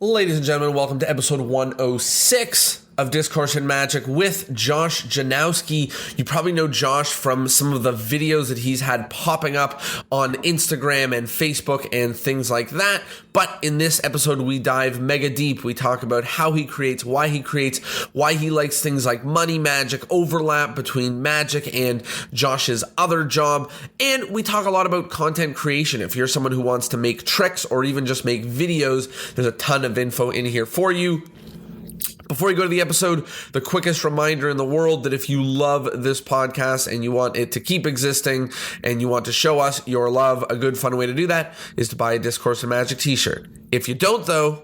Ladies and gentlemen, welcome to episode 106 of Discourse in Magic with Josh Janousky. You probably know Josh from some of the videos that he's had popping up on Instagram and Facebook and things like that. But in this episode, we dive mega deep. We talk about how he creates, why he likes things like money magic, overlap between magic and Josh's other job. And we talk a lot about content creation. If you're someone who wants to make tricks or even just make videos, there's a ton of info in here for you. Before we go to the episode, the quickest reminder in the world that if you love this podcast and you want it to keep existing and you want to show us your love, a good fun way to do that is to buy a Discourse in Magic t-shirt. If you don't though,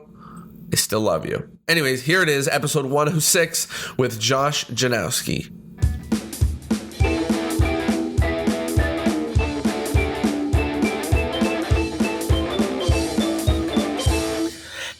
I still love you. Anyways, here it is, episode 106 with Josh Janousky.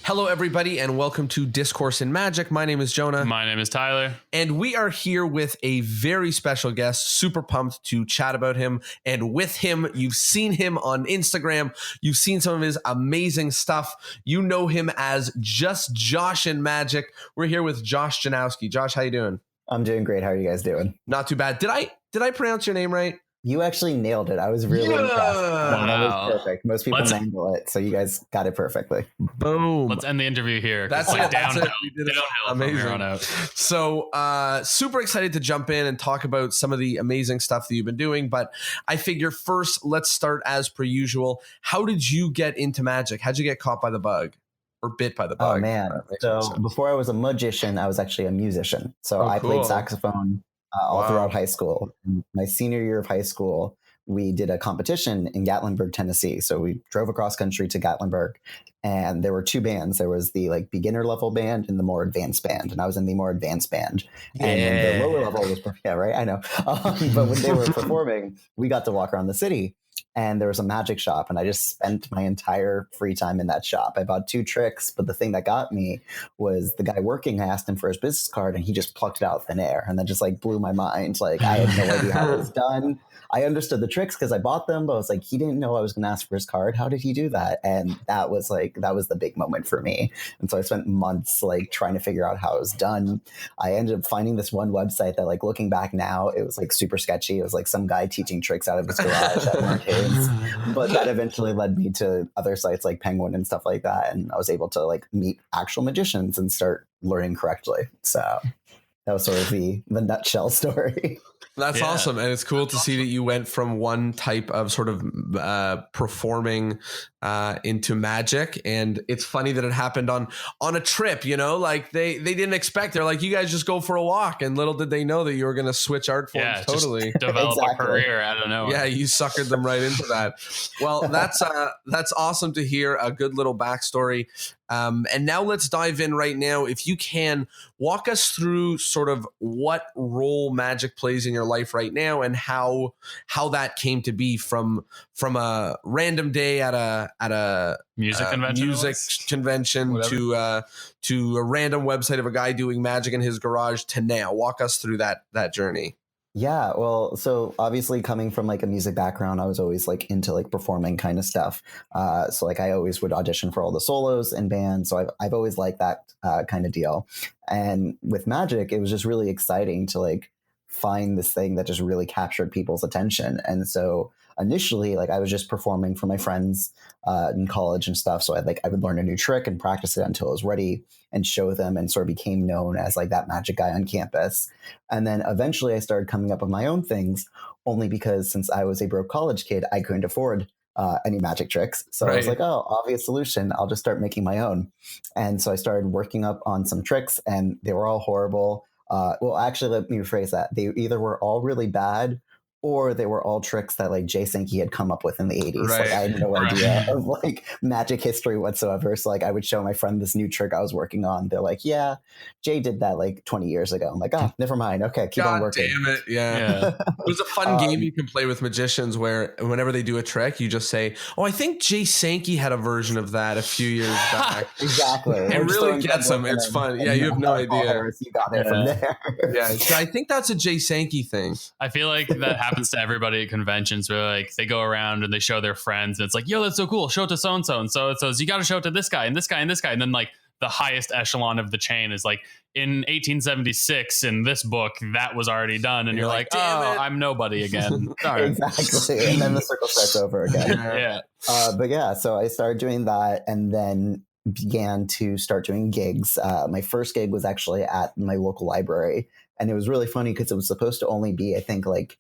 Hello, everybody, and welcome to Discourse in Magic. My name is Jonah. My name is Tyler. And we are here with a very special guest. Super pumped to chat about him and with him. You've seen him on Instagram. You've seen some of his amazing stuff. You know him as Just Josh in Magic. We're here with Josh Janousky. Josh, how you doing? I'm doing great. How are you guys doing? Not too bad. Did I pronounce your name right? You actually nailed it. I was really impressed. Wow. That was perfect. Most people nail it, so you guys got it perfectly. Boom. Let's end the interview here. That's it. Downhill. Amazing. From here on out. So super excited to jump in and talk about some of the amazing stuff that you've been doing. But I figure first, let's start as per usual. How did you get into magic? How'd you get caught by the bug? Or bit by the bug? Oh, man. So before I was a magician, I was actually a musician. So I played saxophone all throughout high school. In my senior year of high school, we did a competition in Gatlinburg, Tennessee. So we drove across country to Gatlinburg, and there were two bands. There was the beginner level band and the more advanced band, and I was in the more advanced band. Yeah. And the lower level was right. I know. But when they were performing, we got to walk around the city. And there was a magic shop, and I just spent my entire free time in that shop. I bought 2 tricks, but the thing that got me was the guy working. I asked him for his business card, and he just plucked it out of thin air, and that just blew my mind. I had no idea how it was done. I understood the tricks because I bought them, but I was he didn't know I was going to ask for his card. How did he do that? And that was the big moment for me. And so I spent months trying to figure out how it was done. I ended up finding this one website that looking back now, it was super sketchy. It was some guy teaching tricks out of his garage that weren't his. But that eventually led me to other sites like Penguin and stuff like that. And I was able to meet actual magicians and start learning correctly. So that was sort of the nutshell story. That's awesome. And it's cool to see that you went from one type of sort of performing into magic. And it's funny that it happened on a trip, they didn't expect. They're you guys just go for a walk. And little did they know that you were going to switch art forms totally. Develop a career. I don't know. Yeah, you suckered them right into that. Well, that's awesome to hear. A good little backstory. And now let's dive in right now. If you can, walk us through sort of what role magic plays in your life right now and how that came to be from a random day at a music convention to a random website of a guy doing magic in his garage to now. Walk us through that journey. Yeah, well, so obviously coming from a music background, I was always into performing kind of stuff. So I always would audition for all the solos in bands. So I've always liked that kind of deal. And with magic, it was just really exciting to find this thing that just really captured people's attention. And so initially, I was just performing for my friends in college and stuff. So I would learn a new trick and practice it until I was ready and show them, and sort of became known as that magic guy on campus. And then eventually I started coming up with my own things, only because since I was a broke college kid, I couldn't afford any magic tricks. So I was obvious solution. I'll just start making my own. And so I started working up on some tricks, and they were all horrible. Well, actually, let me rephrase that. They either were all really bad, or they were all tricks that Jay Sankey had come up with in the 80s. I had no idea of magic history whatsoever. So I would show my friend this new trick I was working on. They're yeah, Jay did that 20 years ago. I'm oh, never mind. Okay, keep on working. Damn it. Yeah. It was a fun game you can play with magicians where whenever they do a trick, you just say, oh, I think Jay Sankey had a version of that a few years back. Exactly. It really gets them. It's fun. Yeah, you have no idea. You got it from there. Yeah, I think that's a Jay Sankey thing. I feel that happens to everybody at conventions where they go around and they show their friends and it's yo, that's so cool, show it to so-and-so, and so it says you got to show it to this guy and this guy and this guy, and then the highest echelon of the chain is like in 1876 in this book that was already done, and you're like, oh, I'm nobody again. Exactly. And then the circle starts over again. Yeah. But yeah, so I started doing that, and then began to start doing gigs. My first gig was actually at my local library, and it was really funny because it was supposed to only be, I think, like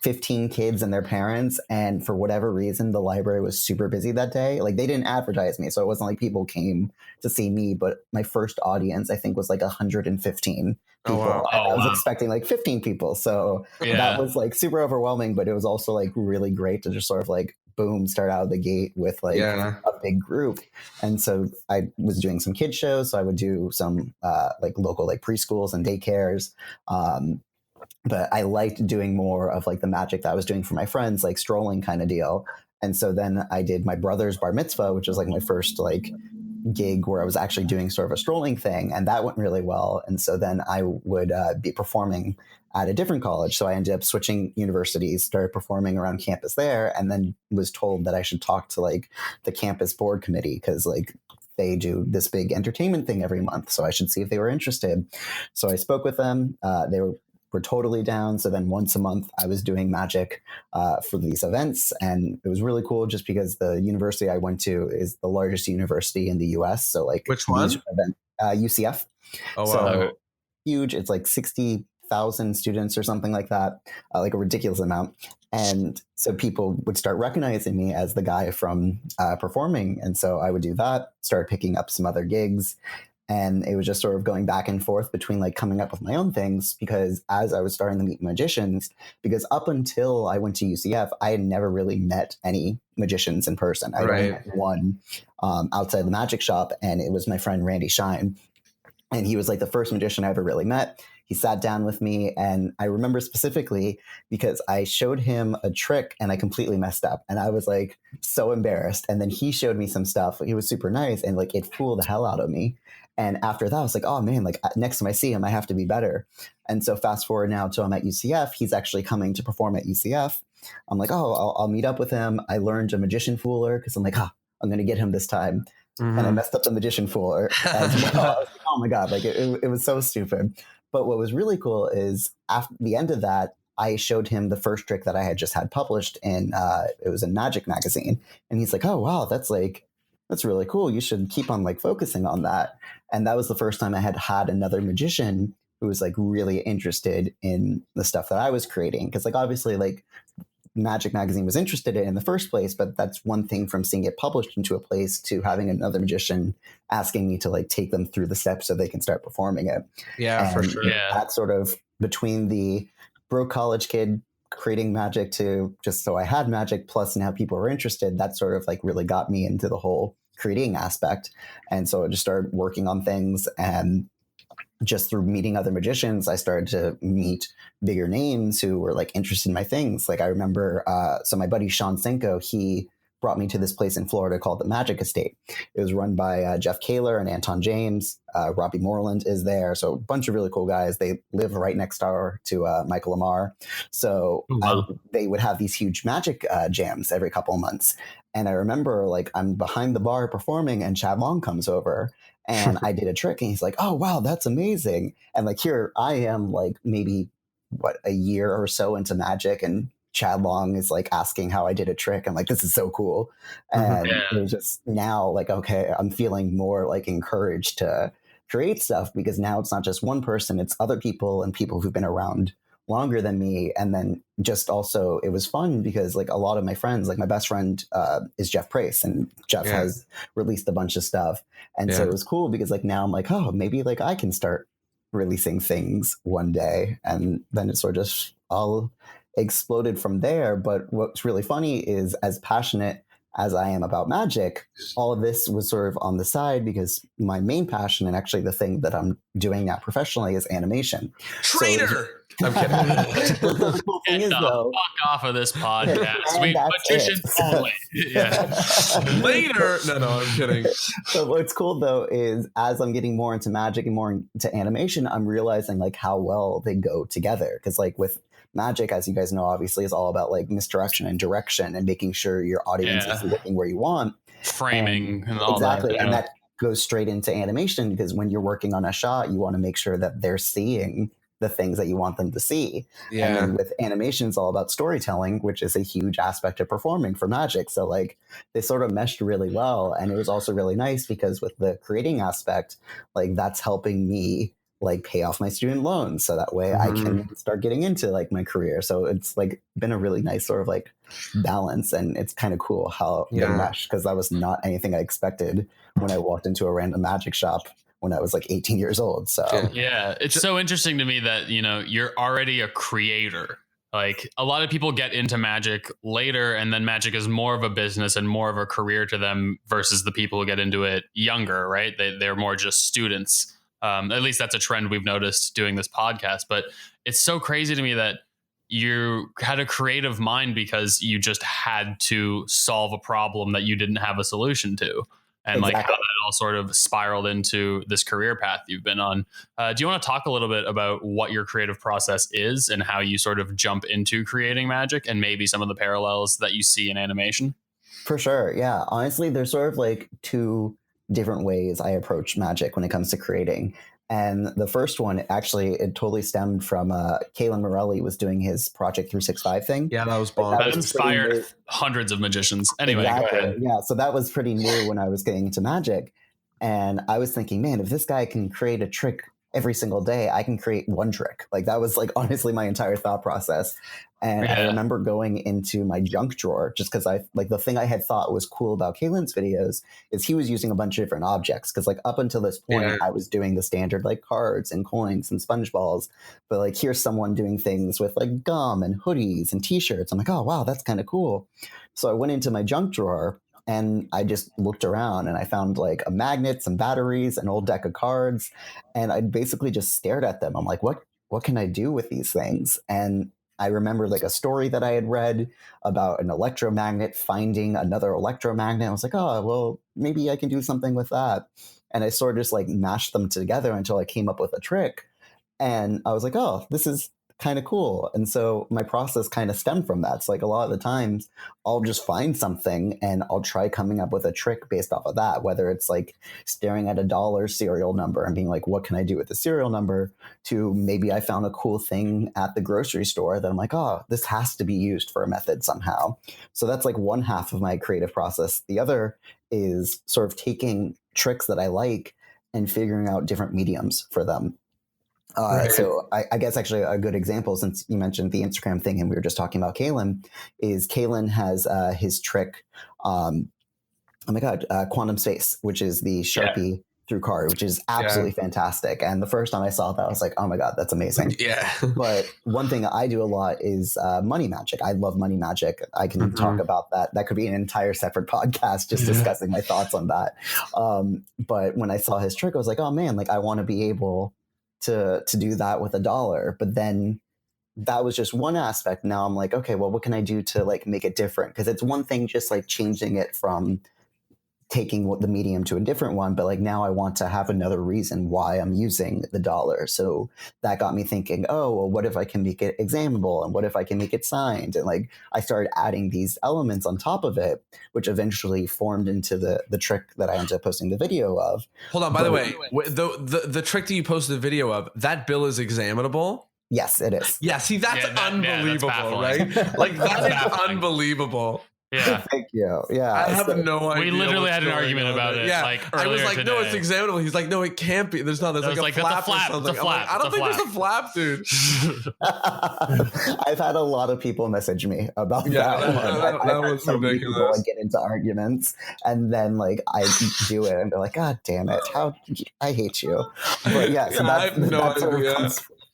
15 kids and their parents, and for whatever reason the library was super busy that day. Like, they didn't advertise me, so it wasn't like people came to see me, but my first audience, I think, was like 115 people. Oh, wow. I was expecting like 15 people, so that was like super overwhelming, but it was also like really great to just sort of like boom, start out of the gate with like a big group. And so I was doing some kid shows, so I would do some like local like preschools and daycares. But I liked doing more of like the magic that I was doing for my friends, like strolling kind of deal. And so then I did my brother's bar mitzvah, which was like my first like gig where I was actually doing sort of a strolling thing, and that went really well. And so then I would be performing at a different college. So I ended up switching universities, started performing around campus there, and then was told that I should talk to like the campus board committee because like they do this big entertainment thing every month. So I should see if they were interested. So I spoke with them. They were totally down. So then once a month I was doing magic for these events, and it was really cool just because the university I went to is the largest university in the US. So like, which one? UCF. Oh, wow. So huge. It's like 60,000 students or something like that, like a ridiculous amount. And so people would start recognizing me as the guy from performing. And so I would do that, start picking up some other gigs. And it was just sort of going back and forth between like coming up with my own things, because as I was starting to meet magicians, because up until I went to UCF, I had never really met any magicians in person. I only met one outside the magic shop, and it was my friend Randy Shine. And he was like the first magician I ever really met. He sat down with me, and I remember specifically because I showed him a trick and I completely messed up, and I was like so embarrassed. And then he showed me some stuff. He was super nice, and like it fooled the hell out of me. And after that, I was like, oh man, like next time I see him, I have to be better. And so fast forward now to I'm at UCF. He's actually coming to perform at UCF. I'm like, oh, I'll meet up with him. I learned a magician fooler because I'm like, I'm going to get him this time. Mm-hmm. And I messed up the magician fooler as well. I was like, oh my God, like it was so stupid. But what was really cool is after the end of that, I showed him the first trick that I had just had published in, it was in Magic magazine. And he's like, oh, wow, that's really cool. You should keep on like focusing on that. And that was the first time I had another magician who was like really interested in the stuff that I was creating. Cause like, obviously like Magic magazine was interested in the first place, but that's one thing from seeing it published into a place to having another magician asking me to like take them through the steps so they can start performing it. Yeah, for sure. Yeah. That sort of between the broke college kid creating magic to just so I had magic, plus now people were interested, that sort of like really got me into the whole creating aspect. And so I just started working on things, and just through meeting other magicians, I started to meet bigger names who were like interested in my things. Like I remember, so my buddy Sean Cinco, he brought me to this place in Florida called the Magic Estate. It was run by Jeff Kaler and Anton James. Robbie Moreland is there. So a bunch of really cool guys. They live right next door to Michael Lamar. So they would have these huge magic jams every couple of months. And I remember like I'm behind the bar performing, and Chad Long comes over, and I did a trick, and he's like, oh, wow, that's amazing. And like here I am like maybe a year or so into magic, and Chad Long is like asking how I did a trick. I'm like, this is so cool. And it was just now like, okay, I'm feeling more like encouraged to create stuff, because now it's not just one person, it's other people and people who've been around longer than me. And then just also it was fun because like a lot of my friends, like my best friend is Jeff Price, and Jeff has released a bunch of stuff. And so it was cool because like now I'm like, oh, maybe like I can start releasing things one day. And then it sort of just all exploded from there. But what's really funny is, as passionate as I am about magic, all of this was sort of on the side, because my main passion, and actually the thing that I'm doing now professionally, is animation. Traitor! So I'm kidding. The cool thing is, though, fuck off of this podcast. We magicians only. Later. No, I'm kidding. So what's cool though is, as I'm getting more into magic and more into animation, I'm realizing like how well they go together. Because like with magic, as you guys know, obviously is all about like misdirection and direction and making sure your audience is looking where you want. Framing and all exactly. that. And that goes straight into animation, because when you're working on a shot, you want to make sure that they're seeing the things that you want them to see. Yeah. And then with animation, it's all about storytelling, which is a huge aspect of performing for magic. So like they sort of meshed really well. And it was also really nice because with the creating aspect, like that's helping me like pay off my student loans. So that way I can start getting into like my career. So it's like been a really nice sort of like balance. And it's kind of cool how they mesh, because that was not anything I expected when I walked into a random magic shop when I was like 18 years old. So yeah, it's so interesting to me that, you know, you're already a creator. Like a lot of people get into magic later, and then magic is more of a business and more of a career to them versus the people who get into it younger, right? They're more just students. At least that's a trend we've noticed doing this podcast. But it's so crazy to me that you had a creative mind because you just had to solve a problem that you didn't have a solution to. And like how that all sort of spiraled into this career path you've been on. Do you want to talk a little bit about what your creative process is and how you sort of jump into creating magic and maybe some of the parallels that you see in animation? For sure. Yeah. Honestly, there's sort of like two different ways I approach magic when it comes to creating. And the first one, actually, it totally stemmed from Kalen Morelli was doing his Project 365 thing. Yeah, that was bomb. That inspired hundreds of magicians. Anyway, exactly. Go ahead. Yeah, so that was pretty new when I was getting into magic. And I was thinking, man, if this guy can create a trick every single day, I can create one trick. Like that was like honestly my entire thought process. And I remember going into my junk drawer just because I like the thing I had thought was cool about Kalen's videos is he was using a bunch of different objects. Because like up until this point, I was doing the standard like cards and coins and sponge balls. But like here's someone doing things with like gum and hoodies and t-shirts. I'm like, oh, wow, that's kind of cool. So I went into my junk drawer and I just looked around and I found like a magnet, some batteries, an old deck of cards. And I basically just stared at them. I'm like, what can I do with these things? And I remember like a story that I had read about an electromagnet finding another electromagnet. I was like, oh, well, maybe I can do something with that. And I sort of just like mashed them together until I came up with a trick. And I was like, oh, this is kind of cool. And so my process kind of stemmed from that. It's like a lot of the times I'll just find something and I'll try coming up with a trick based off of that, whether it's like staring at $1 serial number and being like, what can I do with the serial number, to maybe I found a cool thing at the grocery store that I'm like, oh, this has to be used for a method somehow. So that's like one half of my creative process. The other is sort of taking tricks that I like and figuring out different mediums for them. So I guess actually a good example, since you mentioned the Instagram thing and we were just talking about Kalen, is Kalen has his trick, Quantum Space, which is the Sharpie through card, which is absolutely fantastic. And the first time I saw that, I was like, oh my God, that's amazing. Yeah. But one thing I do a lot is money magic. I love money magic. I can talk about that. That could be an entire separate podcast just discussing my thoughts on that. But when I saw his trick, I was like, oh man, like I want to be able to do that with $1. But then that was just one aspect. Now I'm like, okay, well, what can I do to like make it different? Because it's one thing just like changing it from taking the medium to a different one, but like now I want to have another reason why I'm using the $. So that got me thinking, oh, well, what if I can make it examinable, and what if I can make it signed? And like I started adding these elements on top of it, which eventually formed into the trick that I ended up posting the video of. Hold on, by the way, the trick that you posted the video of, that bill is examinable? Yes, it is. Yeah, see, that's unbelievable, right? Like that is unbelievable. Yeah. Thank you. Yeah. I have no idea. We literally had an argument about it. Yeah. Like I was like, today. no, it's examinable. He's like, no, it can't be. There's not. There's like a flap or something. I'm like, I don't think there's a flap, dude. I've had a lot of people message me about that one. That was ridiculous. People get into arguments, and then like I do it, and they're like, God damn it! I hate you. But yeah, so I have no idea.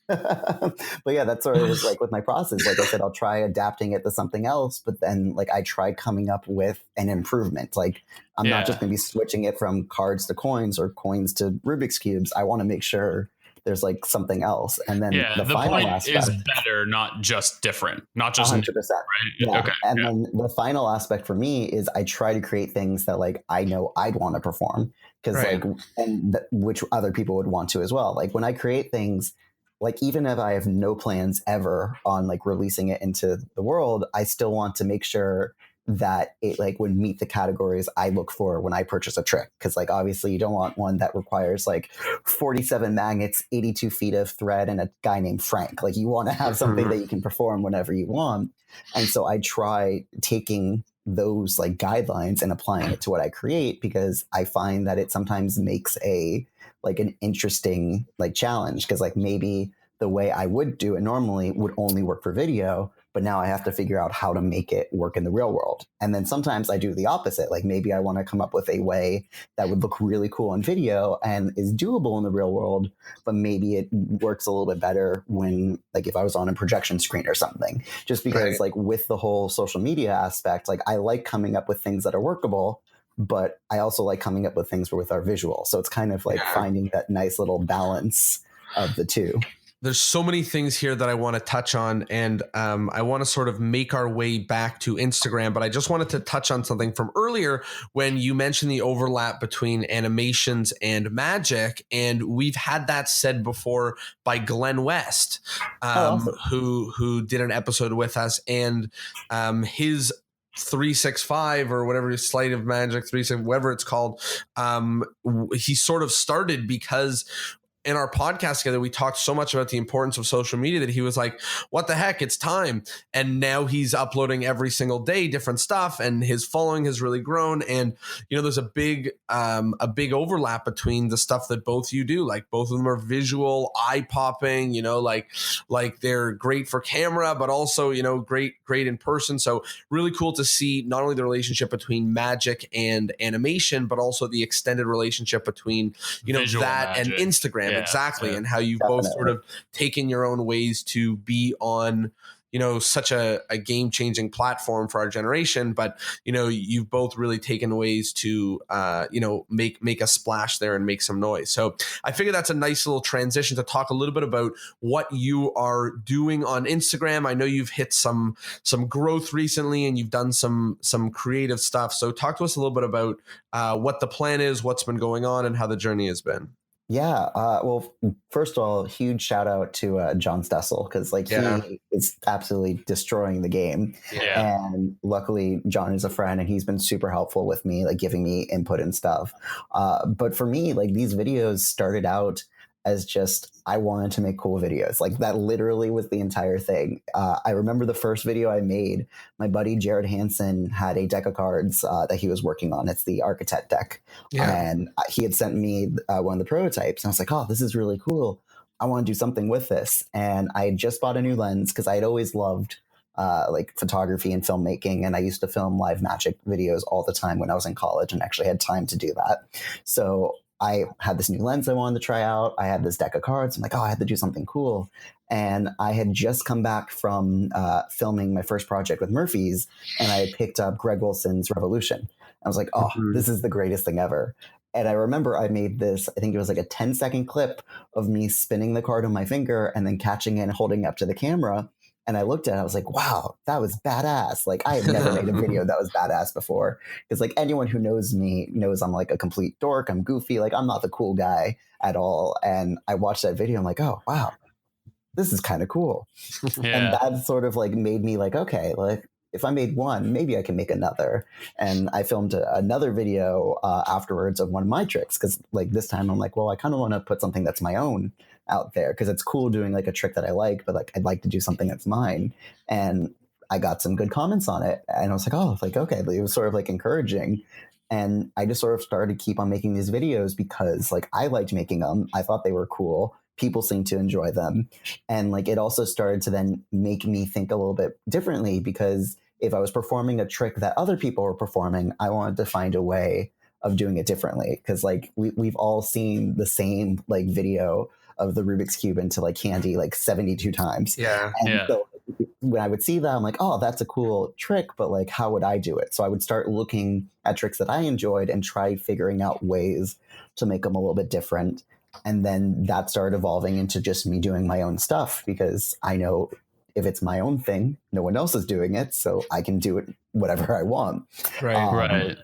But yeah, that's sort of like with my process. Like I said, I'll try adapting it to something else, but then like I try coming up with an improvement. Like I'm not just going to be switching it from cards to coins or coins to Rubik's cubes. I want to make sure there's like something else. And then the final point aspect is better, not just different, not just 100%. Right? Yeah. Okay. And then the final aspect for me is I try to create things that like I know I'd want to perform, because which other people would want to as well. Like when I create things, like even if I have no plans ever on like releasing it into the world, I still want to make sure that it like would meet the categories I look for when I purchase a trick. Because like obviously you don't want one that requires like 47 magnets, 82 feet of thread, and a guy named Frank. Like you want to have something that you can perform whenever you want. And so I try taking those like guidelines and applying it to what I create, because I find that it sometimes makes a like an interesting like challenge, because like maybe the way I would do it normally would only work for video, but now I have to figure out how to make it work in the real world. And then sometimes I do the opposite. Like maybe I want to come up with a way that would look really cool on video and is doable in the real world, but maybe it works a little bit better when like if I was on a projection screen or something. Just because like with the whole social media aspect, like I like coming up with things that are workable, but I also like coming up with things with our visual. So it's kind of like finding that nice little balance of the two. There's so many things here that I want to touch on, and I want to sort of make our way back to Instagram, but I just wanted to touch on something from earlier when you mentioned the overlap between animations and magic, and we've had that said before by Glenn West, Awesome. who did an episode with us, and his 365 or whatever, Sleight of Magic 365, whatever it's called, he sort of started because in our podcast together, we talked so much about the importance of social media that he was like, what the heck, it's time. And now he's uploading every single day different stuff, and his following has really grown. And, you know, there's a big overlap between the stuff that both you do. Like both of them are visual, eye popping, you know, like they're great for camera, but also, you know, great in person. So really cool to see not only the relationship between magic and animation, but also the extended relationship between, you know, visual that magic and Instagram. Yeah, exactly. And how you've both sort of taken your own ways to be on, you know, such a game-changing platform for our generation, but, you know, you've both really taken ways to, you know, make a splash there and make some noise. So I figure that's a nice little transition to talk a little bit about what you are doing on Instagram. I know you've hit some growth recently, and you've done some creative stuff. So talk to us a little bit about what the plan is, what's been going on, and how the journey has been. Yeah. Well, first of all, huge shout out to John Stessel, because like he is absolutely destroying the game. Yeah. And luckily, John is a friend, and he's been super helpful with me, like giving me input and stuff. But for me, like these videos started out as just, I wanted to make cool videos. Like that literally was the entire thing. I remember the first video I made, my buddy Jared Hansen had a deck of cards that he was working on. It's the Architect deck. Yeah. And he had sent me one of the prototypes. And I was like, oh, this is really cool. I want to do something with this. And I had just bought a new lens because I had always loved like photography and filmmaking. And I used to film live magic videos all the time when I was in college, and actually had time to do that. So I had this new lens I wanted to try out. I had this deck of cards. I'm like, oh, I had to do something cool. And I had just come back from filming my first project with Murphy's, and I had picked up Greg Wilson's Revolution. I was like, oh, this is the greatest thing ever. And I remember I made this, I think it was like a 10-second clip of me spinning the card on my finger and then catching it and holding it up to the camera. And I looked at it, I was like, wow, that was badass. Like I have never made a video that was badass before. Because like anyone who knows me knows I'm like a complete dork. I'm goofy. Like I'm not the cool guy at all. And I watched that video. I'm like, oh, wow, this is kind of cool. Yeah. And that sort of like made me like, okay, like if I made one, maybe I can make another. And I filmed another video afterwards of one of my tricks. Because like this time I'm like, well, I kind of want to put something that's my own out there, because it's cool doing like a trick that I like, but like I'd like to do something that's mine. And I got some good comments on it, and I was like, oh, like okay, it was sort of like encouraging. And I just sort of started to keep on making these videos because like I liked making them. I thought they were cool. People seemed to enjoy them. And like it also started to then make me think a little bit differently, because if I was performing a trick that other people were performing, I wanted to find a way of doing it differently. Because like we've all seen the same like video of the Rubik's Cube into like candy like 72 times. Yeah. And so when I would see that, I'm like, oh, that's a cool trick, but like, how would I do it? So I would start looking at tricks that I enjoyed and try figuring out ways to make them a little bit different. And then that started evolving into just me doing my own stuff, because I know if it's my own thing, no one else is doing it, so I can do it whatever I want. Right.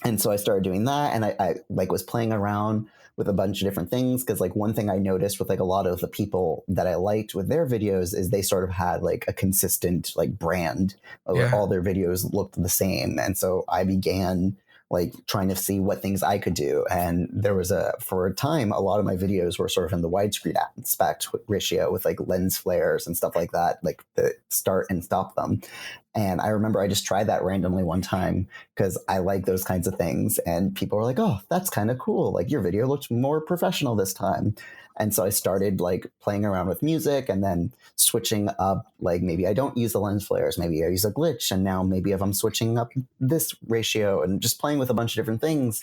And so I started doing that, and I like was playing around with a bunch of different things. Cause like one thing I noticed with like a lot of the people that I liked with their videos is they sort of had like a consistent like brand. All their videos looked the same. And so I began like trying to see what things I could do. And there was for a time, a lot of my videos were sort of in the widescreen aspect ratio with like lens flares and stuff like that, like the start and stop them. And I remember I just tried that randomly one time because I like those kinds of things. And people were like, oh, that's kind of cool. Like your video looks more professional this time. And so I started like playing around with music and then switching up, like maybe I don't use the lens flares, maybe I use a glitch. And now maybe if I'm switching up this ratio and just playing with a bunch of different things.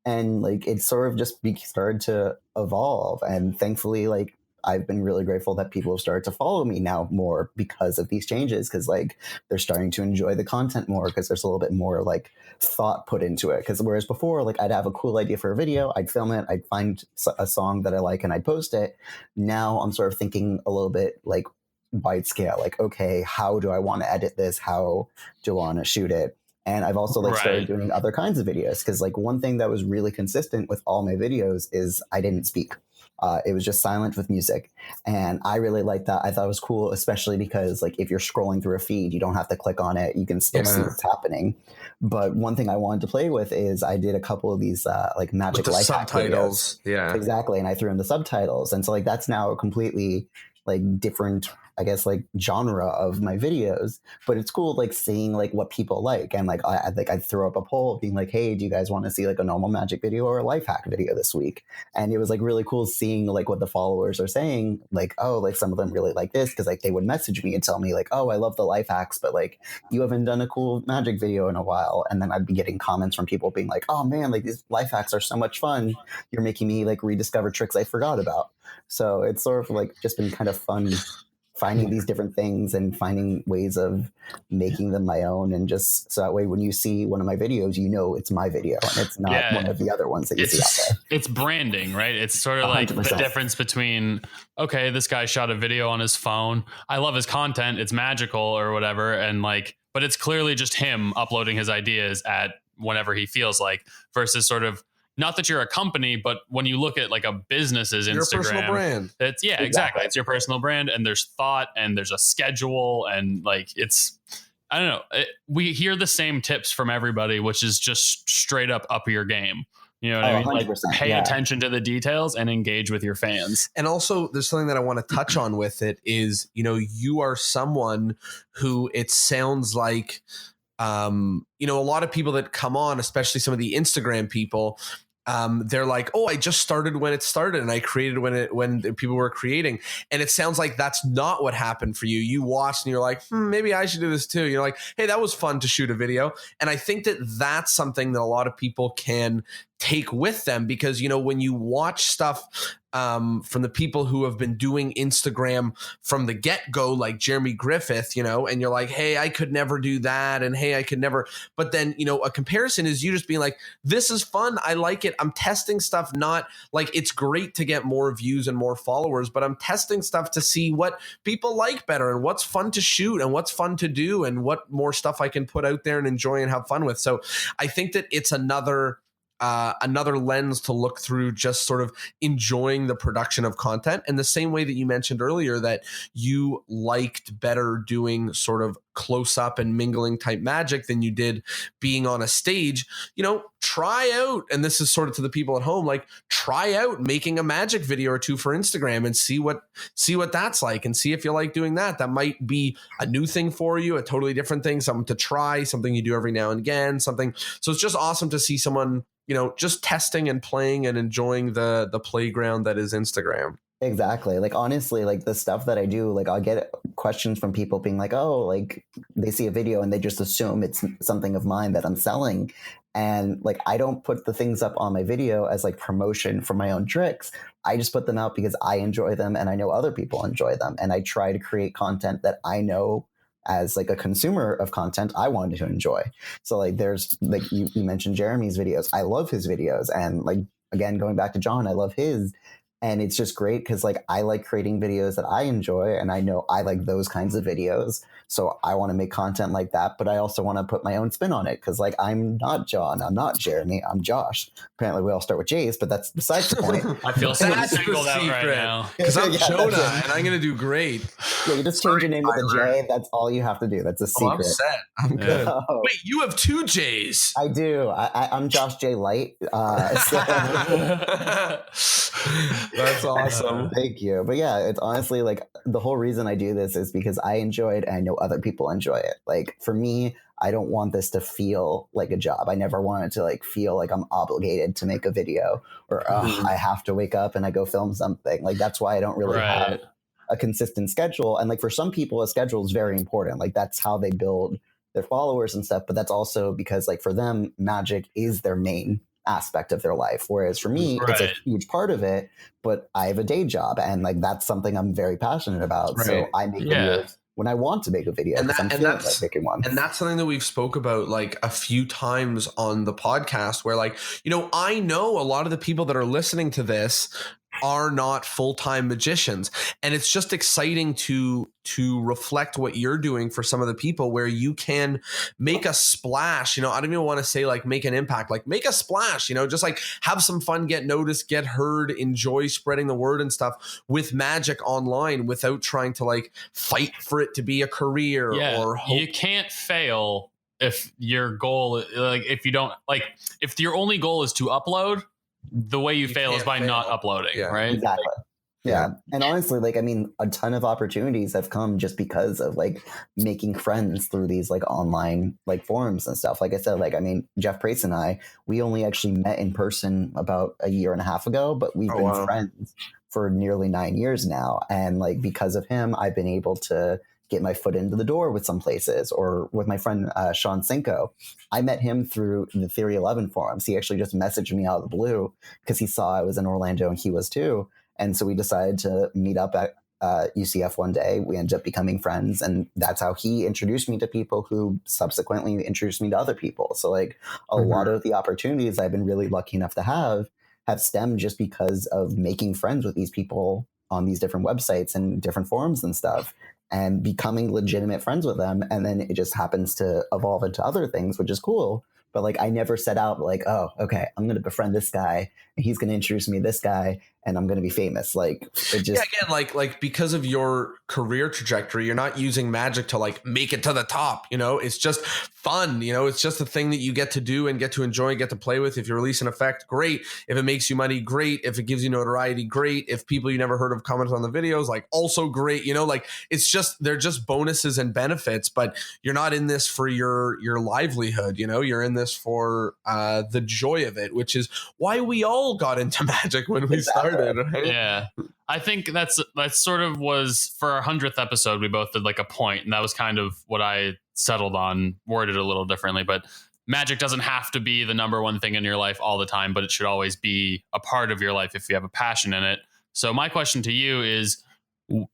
And like it sort of just started to evolve. And thankfully, like I've been really grateful that people have started to follow me now more because of these changes, because like they're starting to enjoy the content more because there's a little bit more like thought put into it. Because whereas before, like I'd have a cool idea for a video, I'd film it, I'd find a song that I like and I'd post it. Now I'm sort of thinking a little bit like wide scale, like, okay, how do I want to edit this? How do I want to shoot it? And I've also like started doing other kinds of videos, because like one thing that was really consistent with all my videos is I didn't speak. It was just silent with music. And I really liked that. I thought it was cool, especially because like if you're scrolling through a feed, you don't have to click on it. You can still see what's happening. But one thing I wanted to play with is I did a couple of these like magic life hack subtitles. Videos. Exactly. And I threw in the subtitles. And so like that's now a completely like different, I guess, like genre of my videos. But it's cool like seeing like what people like. And like I'd throw up a poll being like, hey, do you guys want to see like a normal magic video or a life hack video this week? And it was like really cool seeing like what the followers are saying, like, oh, like some of them really like this, because like they would message me and tell me like, oh, I love the life hacks, but like you haven't done a cool magic video in a while. And then I'd be getting comments from people being like, oh man, like these life hacks are so much fun, you're making me like rediscover tricks I forgot about. So it's sort of like just been kind of fun finding these different things and finding ways of making them my own. And just so that way, when you see one of my videos, you know it's my video and it's not one of the other ones that you see out there. It's branding, right? It's sort of like 100%. The difference between, okay, this guy shot a video on his phone. I love his content. It's magical or whatever. And like, but it's clearly just him uploading his ideas at whenever he feels like, versus sort of, not that you're a company, but when you look at like a business's Instagram, your personal brand. It's exactly. It's your personal brand, and there's thought and there's a schedule, and like it's, I don't know. We hear the same tips from everybody, which is just straight up your game. You know what I mean? Like pay attention to the details and engage with your fans. And also there's something that I want to touch on with it is, you know, you are someone who it sounds like, you know, a lot of people that come on, especially some of the Instagram people, they're like, oh, I just started when it started and I created when people were creating. And it sounds like that's not what happened for you. You watched and you're like, maybe I should do this too. You're like, hey, that was fun to shoot a video. And I think that that's something that a lot of people can take with them, because, you know, when you watch stuff from the people who have been doing Instagram from the get-go, like Jeremy Griffith, you know, and you're like, hey, I could never do that. And hey, I could never. But then, you know, a comparison is you just being like, this is fun. I like it. I'm testing stuff, not like it's great to get more views and more followers, but I'm testing stuff to see what people like better and what's fun to shoot and what's fun to do and what more stuff I can put out there and enjoy and have fun with. So I think that it's another lens to look through, just sort of enjoying the production of content. And the same way that you mentioned earlier that you liked better doing sort of close up and mingling type magic than you did being on a stage, you know, try out, and this is sort of to the people at home, like try out making a magic video or two for Instagram and see what that's like, and see if you like doing that. That might be a new thing for you, a totally different thing, something to try, something you do every now and again, something. So it's just awesome to see someone, you know, just testing and playing and enjoying the playground that is Instagram. Exactly. Like, honestly, like the stuff that I do, like I'll get questions from people being like, oh, like they see a video and they just assume it's something of mine that I'm selling. And like, I don't put the things up on my video as like promotion for my own tricks. I just put them out because I enjoy them and I know other people enjoy them. And I try to create content that I know as like a consumer of content I wanted to enjoy. So like there's like you mentioned Jeremy's videos. I love his videos. And like, again, going back to John, I love his. And it's just great because like I like creating videos that I enjoy, and I know I like those kinds of videos. So I want to make content like that, but I also want to put my own spin on it because like I'm not John, I'm not Jeremy, I'm Josh. Apparently we all start with J's, but that's besides the point. I feel so singled out right now. Because I'm Yeah, Jonah and I'm going to do great. Yeah, you just change your name with a J. That's all you have to do. That's a secret. I'm set. I'm good. Oh, Wait, you have 2 J's. I do. I'm Josh J. Light. That's awesome. Thank you. But yeah, it's honestly like the whole reason I do this is because I enjoy it and I know other people enjoy it. Like for me, I don't want this to feel like a job. I never want it to like feel like I'm obligated to make a video or I have to wake up and I go film something. Like that's why I don't really have a consistent schedule. And like for some people, a schedule is very important. Like that's how they build their followers and stuff. But that's also because like for them, magic is their main aspect of their life. Whereas for me, it's a huge part of it, but I have a day job and like that's something I'm very passionate about. So I make videos when I want to make a video because I'm feeling like making one. And that's something that we've spoke about like a few times on the podcast where like, you know, I know a lot of the people that are listening to this are not full-time magicians, and it's just exciting to reflect what you're doing for some of the people where you can make a splash. You know, I don't even want to say like make an impact, like make a splash, you know, just like have some fun, get noticed, get heard, enjoy spreading the word and stuff with magic online without trying to like fight for it to be a career or hope. You can't fail if your goal, like if you don't like, if your only goal is to upload, the way you fail is by not uploading, right? Exactly. Yeah. And honestly, like, I mean, a ton of opportunities have come just because of like making friends through these like online like forums and stuff. Like I said, like, I mean, Jeff Prace and I, we only actually met in person about a year and a half ago, but we've been friends for nearly 9 years now. And like, because of him, I've been able to get my foot into the door with some places. Or with my friend Sean Cinco, I met him through the Theory 11 forums. He actually just messaged me out of the blue because he saw I was in Orlando and he was too. And so we decided to meet up at UCF one day. We ended up becoming friends, and that's how he introduced me to people who subsequently introduced me to other people. So like a lot of the opportunities I've been really lucky enough to have stemmed just because of making friends with these people on these different websites and different forums and stuff, and becoming legitimate friends with them. And then it just happens to evolve into other things, which is cool. But like, I never set out like, oh, okay, I'm going to befriend this guy and he's going to introduce me to this guy and I'm going to be famous. Like it just, again, like because of your career trajectory, you're not using magic to like make it to the top, you know, it's just fun. You know, it's just a thing that you get to do and get to enjoy and get to play with. If you release an effect, great. If it makes you money, great. If it gives you notoriety, great. If people you never heard of comment on the videos, like also great. You know, like it's just, they're just bonuses and benefits, but you're not in this for your livelihood. You know, you're in this for the joy of it, which is why we all got into magic when we started. Right? Yeah. I think that sort of was for our 100th episode. We both did like a point, and that was kind of what I settled on, worded a little differently. But magic doesn't have to be the number one thing in your life all the time, but it should always be a part of your life if you have a passion in it. So my question to you is,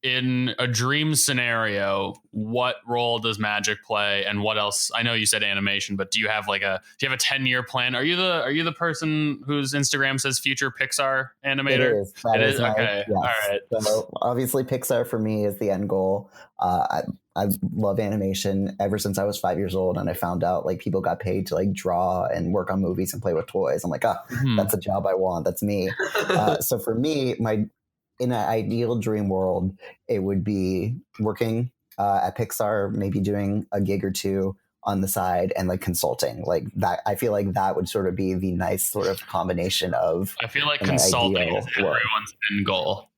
in a dream scenario, what role does magic play, and what else? I know you said animation, but do you have a 10-year plan? Are you the person whose Instagram says future Pixar animator? It is. That is okay. Yes. All right. So obviously Pixar for me is the end goal. I love animation ever since I was 5 years old, and I found out like people got paid to like draw and work on movies and play with toys. I'm like, that's a job I want. That's me. So for me, in an ideal dream world, it would be working at Pixar, maybe doing a gig or two on the side and like consulting like that. I feel like that would sort of be the nice sort of combination of, I feel like consulting is everyone's end goal.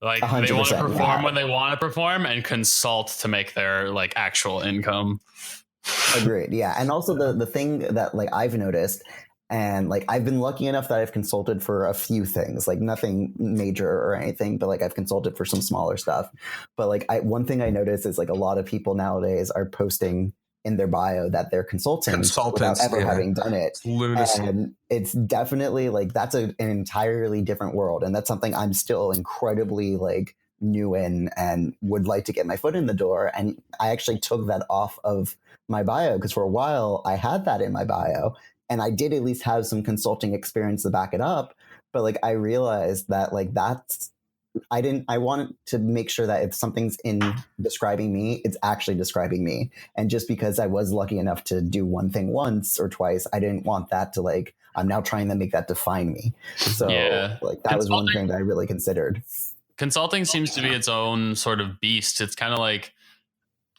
Like they want to perform when they want to perform and consult to make their like actual income. Agreed. Yeah. And also the thing that like I've noticed, and like I've been lucky enough that I've consulted for a few things, like nothing major or anything, but like I've consulted for some smaller stuff. But like one thing I noticed is like a lot of people nowadays are posting in their bio that they're consultants without ever having done it. Lunacy. And it's definitely like that's an entirely different world. And that's something I'm still incredibly like new in and would like to get my foot in the door. And I actually took that off of my bio because for a while I had that in my bio. And I did at least have some consulting experience to back it up. but like I realized that like that's I want to make sure that if something's in describing me, it's actually describing me. And just because I was lucky enough to do one thing once or twice, I didn't want that to like, I'm now trying to make that define me. So like that was one thing that I really considered. Consulting seems to be its own sort of beast. It's kind of like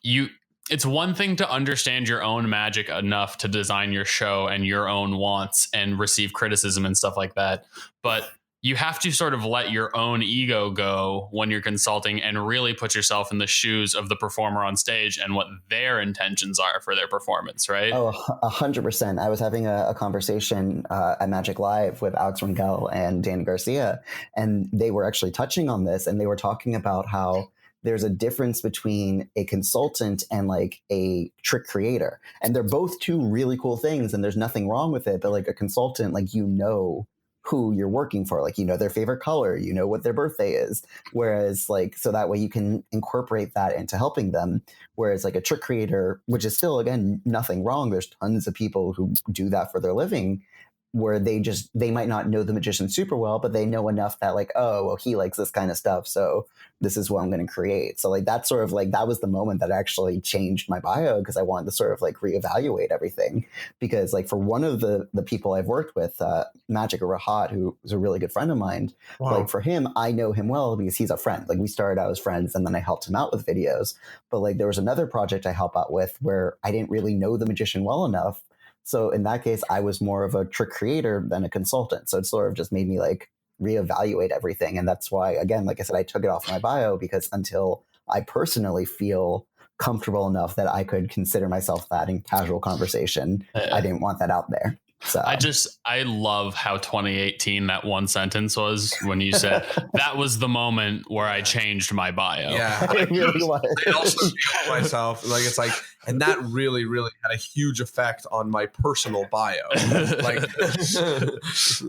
it's one thing to understand your own magic enough to design your show and your own wants and receive criticism and stuff like that. But you have to sort of let your own ego go when you're consulting and really put yourself in the shoes of the performer on stage and what their intentions are for their performance, right? Oh, 100%. I was having a conversation at Magic Live with Alex Rangel and Dan Garcia, and they were actually touching on this, and they were talking about how there's a difference between a consultant and like a trick creator. And they're both two really cool things, and there's nothing wrong with it. But like a consultant, like, you know who you're working for, like, you know, their favorite color, you know what their birthday is. Whereas like, so that way you can incorporate that into helping them. Whereas like a trick creator, which is still, again, nothing wrong. There's tons of people who do that for their living, where they might not know the magician super well, but they know enough that like, oh, well, he likes this kind of stuff, so this is what I'm going to create. So like that's sort of like, that was the moment that actually changed my bio, because I wanted to sort of like reevaluate everything. Because like for one of the people I've worked with, Magic Rahat, who is a really good friend of mine, wow. Like for him, I know him well because he's a friend. Like we started out as friends, and then I helped him out with videos. But like there was another project I helped out with where I didn't really know the magician well enough. So in that case, I was more of a trick creator than a consultant. So it sort of just made me like reevaluate everything. And that's why, again, like I said, I took it off my bio, because until I personally feel comfortable enough that I could consider myself that in casual conversation, I didn't want that out there. So I love how 2018 that one sentence was when you said that was the moment where I changed my bio. Yeah, it really was. I also feel myself like it's like, and that really, really had a huge effect on my personal bio. Like,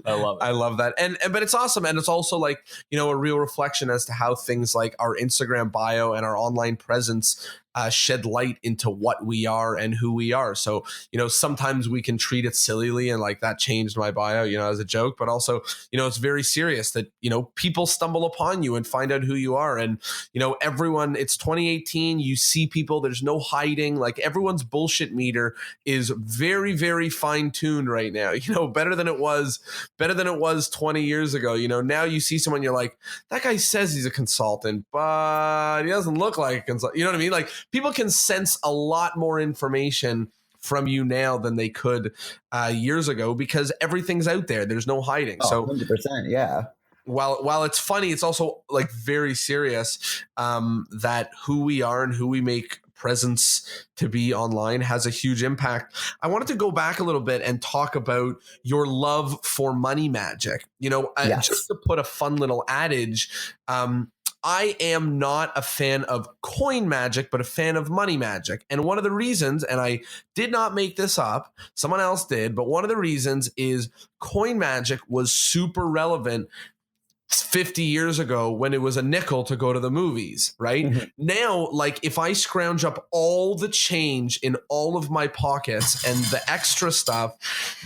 I love it. I love that, and but it's awesome, and it's also like, you know, a real reflection as to how things like our Instagram bio and our online presence shed light into what we are and who we are. So, you know, sometimes we can treat it sillily and like that changed my bio, you know, as a joke, but also, you know, it's very serious that, you know, people stumble upon you and find out who you are. And, you know, everyone, it's 2018, you see people, there's no hiding, like everyone's bullshit meter is very, very fine tuned right now, you know, better than it was 20 years ago. You know, now you see someone, you're like, that guy says he's a consultant, but he doesn't look like a consultant. You know what I mean? Like, people can sense a lot more information from you now than they could years ago, because everything's out there. There's no hiding. Oh, so 100%, yeah. While it's funny, it's also like very serious that who we are and who we make presence to be online has a huge impact. I wanted to go back a little bit and talk about your love for money magic. You know, yes. Just to put a fun little adage, I am not a fan of coin magic, but a fan of money magic. And one of the reasons, and I did not make this up, someone else did, but one of the reasons is coin magic was super relevant 50 years ago when it was a nickel to go to the movies, right? Mm-hmm. Now, like if I scrounge up all the change in all of my pockets and the extra stuff,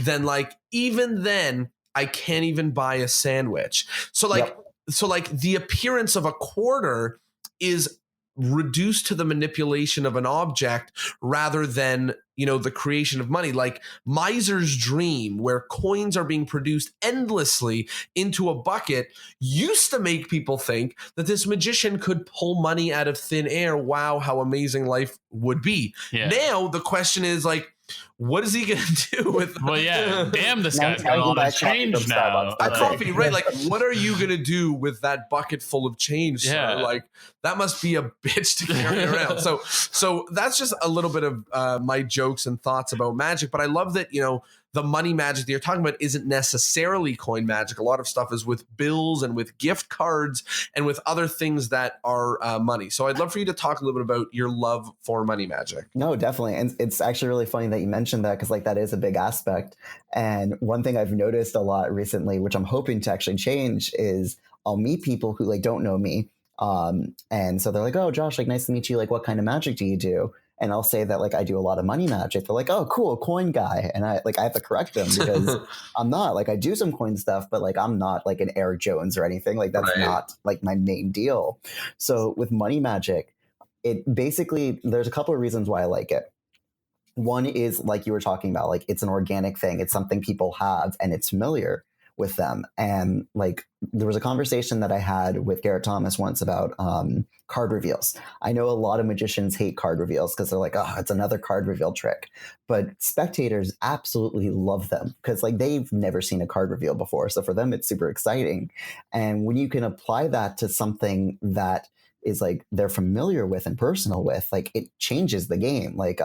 then like even then I can't even buy a sandwich. So like, yep. So like the appearance of a quarter is reduced to the manipulation of an object rather than, you know, the creation of money. Like Miser's Dream, where coins are being produced endlessly into a bucket, used to make people think that this magician could pull money out of thin air. Wow, how amazing life would be. Yeah. Now the question is like, what is he going to do with Well, yeah, damn, this guy's got all this change now. Coffee, right? Like, what are you going to do with that bucket full of change, sir? Yeah. Like, that must be a bitch to carry around. So that's just a little bit of my jokes and thoughts about magic. But I love that, you know, the money magic that you're talking about isn't necessarily coin magic. A lot of stuff is with bills and with gift cards and with other things that are money. So I'd love for you to talk a little bit about your love for money magic. No, definitely. And it's actually really funny that you mentioned that, because like that is a big aspect. And one thing I've noticed a lot recently, which I'm hoping to actually change, is I'll meet people who like don't know me. And so they're like, oh, Josh, like nice to meet you. Like, what kind of magic do you do? and I'll say that like I do a lot of money magic, they're like, oh cool, coin guy. And I have to correct them because I'm not. Like I do some coin stuff, but like I'm not like an Eric Jones or anything. Like that's not like my main deal. So with money magic, it basically, there's a couple of reasons why I like it. One is like you were talking about, like it's an organic thing. It's something people have and it's familiar with them. And like there was a conversation that I had with Garrett Thomas once about card reveals. I know a lot of magicians hate card reveals because they're like, oh, it's another card reveal trick. But spectators absolutely love them because like they've never seen a card reveal before. So for them, it's super exciting. And when you can apply that to something that is like they're familiar with and personal with, like it changes the game. Like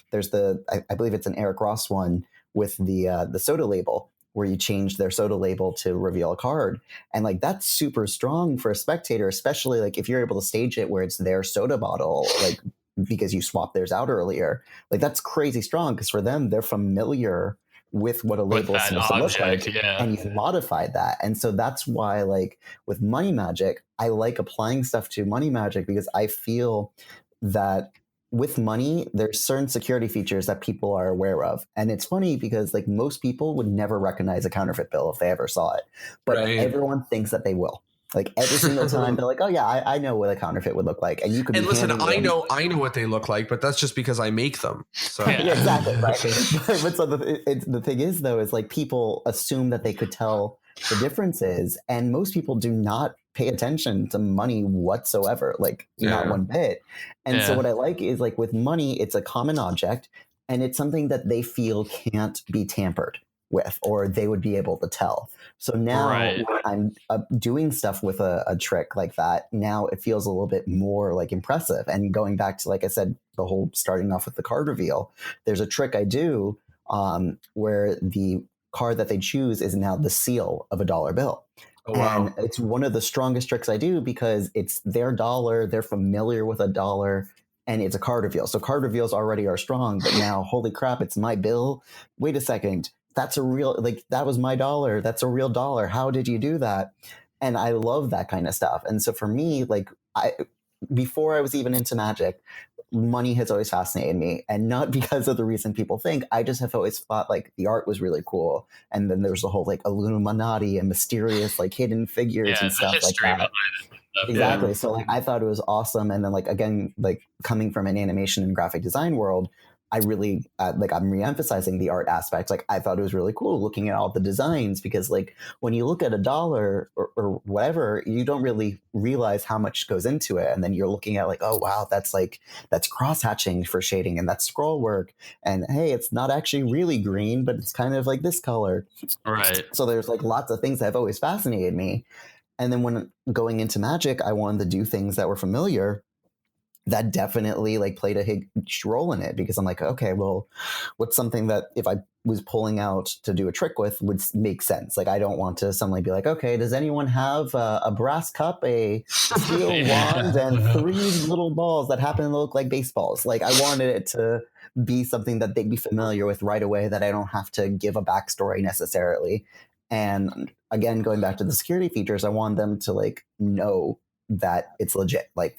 there's I believe it's an Eric Ross one with the soda label, where you change their soda label to reveal a card. And like, that's super strong for a spectator, especially like if you're able to stage it where it's their soda bottle, like because you swapped theirs out earlier, like that's crazy strong. Cause for them, they're familiar with what a label is supposed to look like, and you've modified that. And so that's why like with money magic, I like applying stuff to money magic because I feel that with money, there's certain security features that people are aware of. And it's funny because like most people would never recognize a counterfeit bill if they ever saw it. But everyone thinks that they will. Like every single time they're like, oh yeah, I know what a counterfeit would look like. And you could and listen, I know what they look like, but that's just because I make them. So yeah, exactly. Right. But so the thing is though, is like people assume that they could tell the differences, and most people do not pay attention to money whatsoever, like not one bit. And so what I like is like with money, it's a common object and it's something that they feel can't be tampered with, or they would be able to tell. So now when I'm doing stuff with a trick like that, now it feels a little bit more like impressive. And going back to, like I said, the whole starting off with the card reveal, there's a trick I do where the card that they choose is now the seal of a dollar bill. Oh, wow. And it's one of the strongest tricks I do because it's their dollar, they're familiar with a dollar, and it's a card reveal. So card reveals already are strong, but now, holy crap, it's my bill. Wait a second. That's a real, like, that was my dollar. That's a real dollar. How did you do that? And I love that kind of stuff. And so for me, like, before I was even into magic, money has always fascinated me, and not because of the reason people think. I just have always thought like the art was really cool, and then there's the whole like Illuminati and mysterious like hidden figures and stuff like that. Exactly. So like I thought it was awesome, and then like again, like coming from an animation and graphic design world, I really like I'm reemphasizing the art aspect. Like I thought it was really cool looking at all the designs, because like when you look at a dollar or whatever, you don't really realize how much goes into it. And then you're looking at like, oh wow, that's cross hatching for shading, and that's scroll work. And hey, it's not actually really green, but it's kind of like this color. Right. So there's like lots of things that have always fascinated me. And then when going into magic, I wanted to do things that were familiar, that definitely like played a huge role in it, because I'm like, okay, well, what's something that if I was pulling out to do a trick with would make sense? Like, I don't want to suddenly be like, okay, does anyone have a brass cup, a steel wand, and 3 little balls that happen to look like baseballs? Like, I wanted it to be something that they'd be familiar with right away, that I don't have to give a backstory necessarily. And again, going back to the security features, I want them to like know that it's legit. Like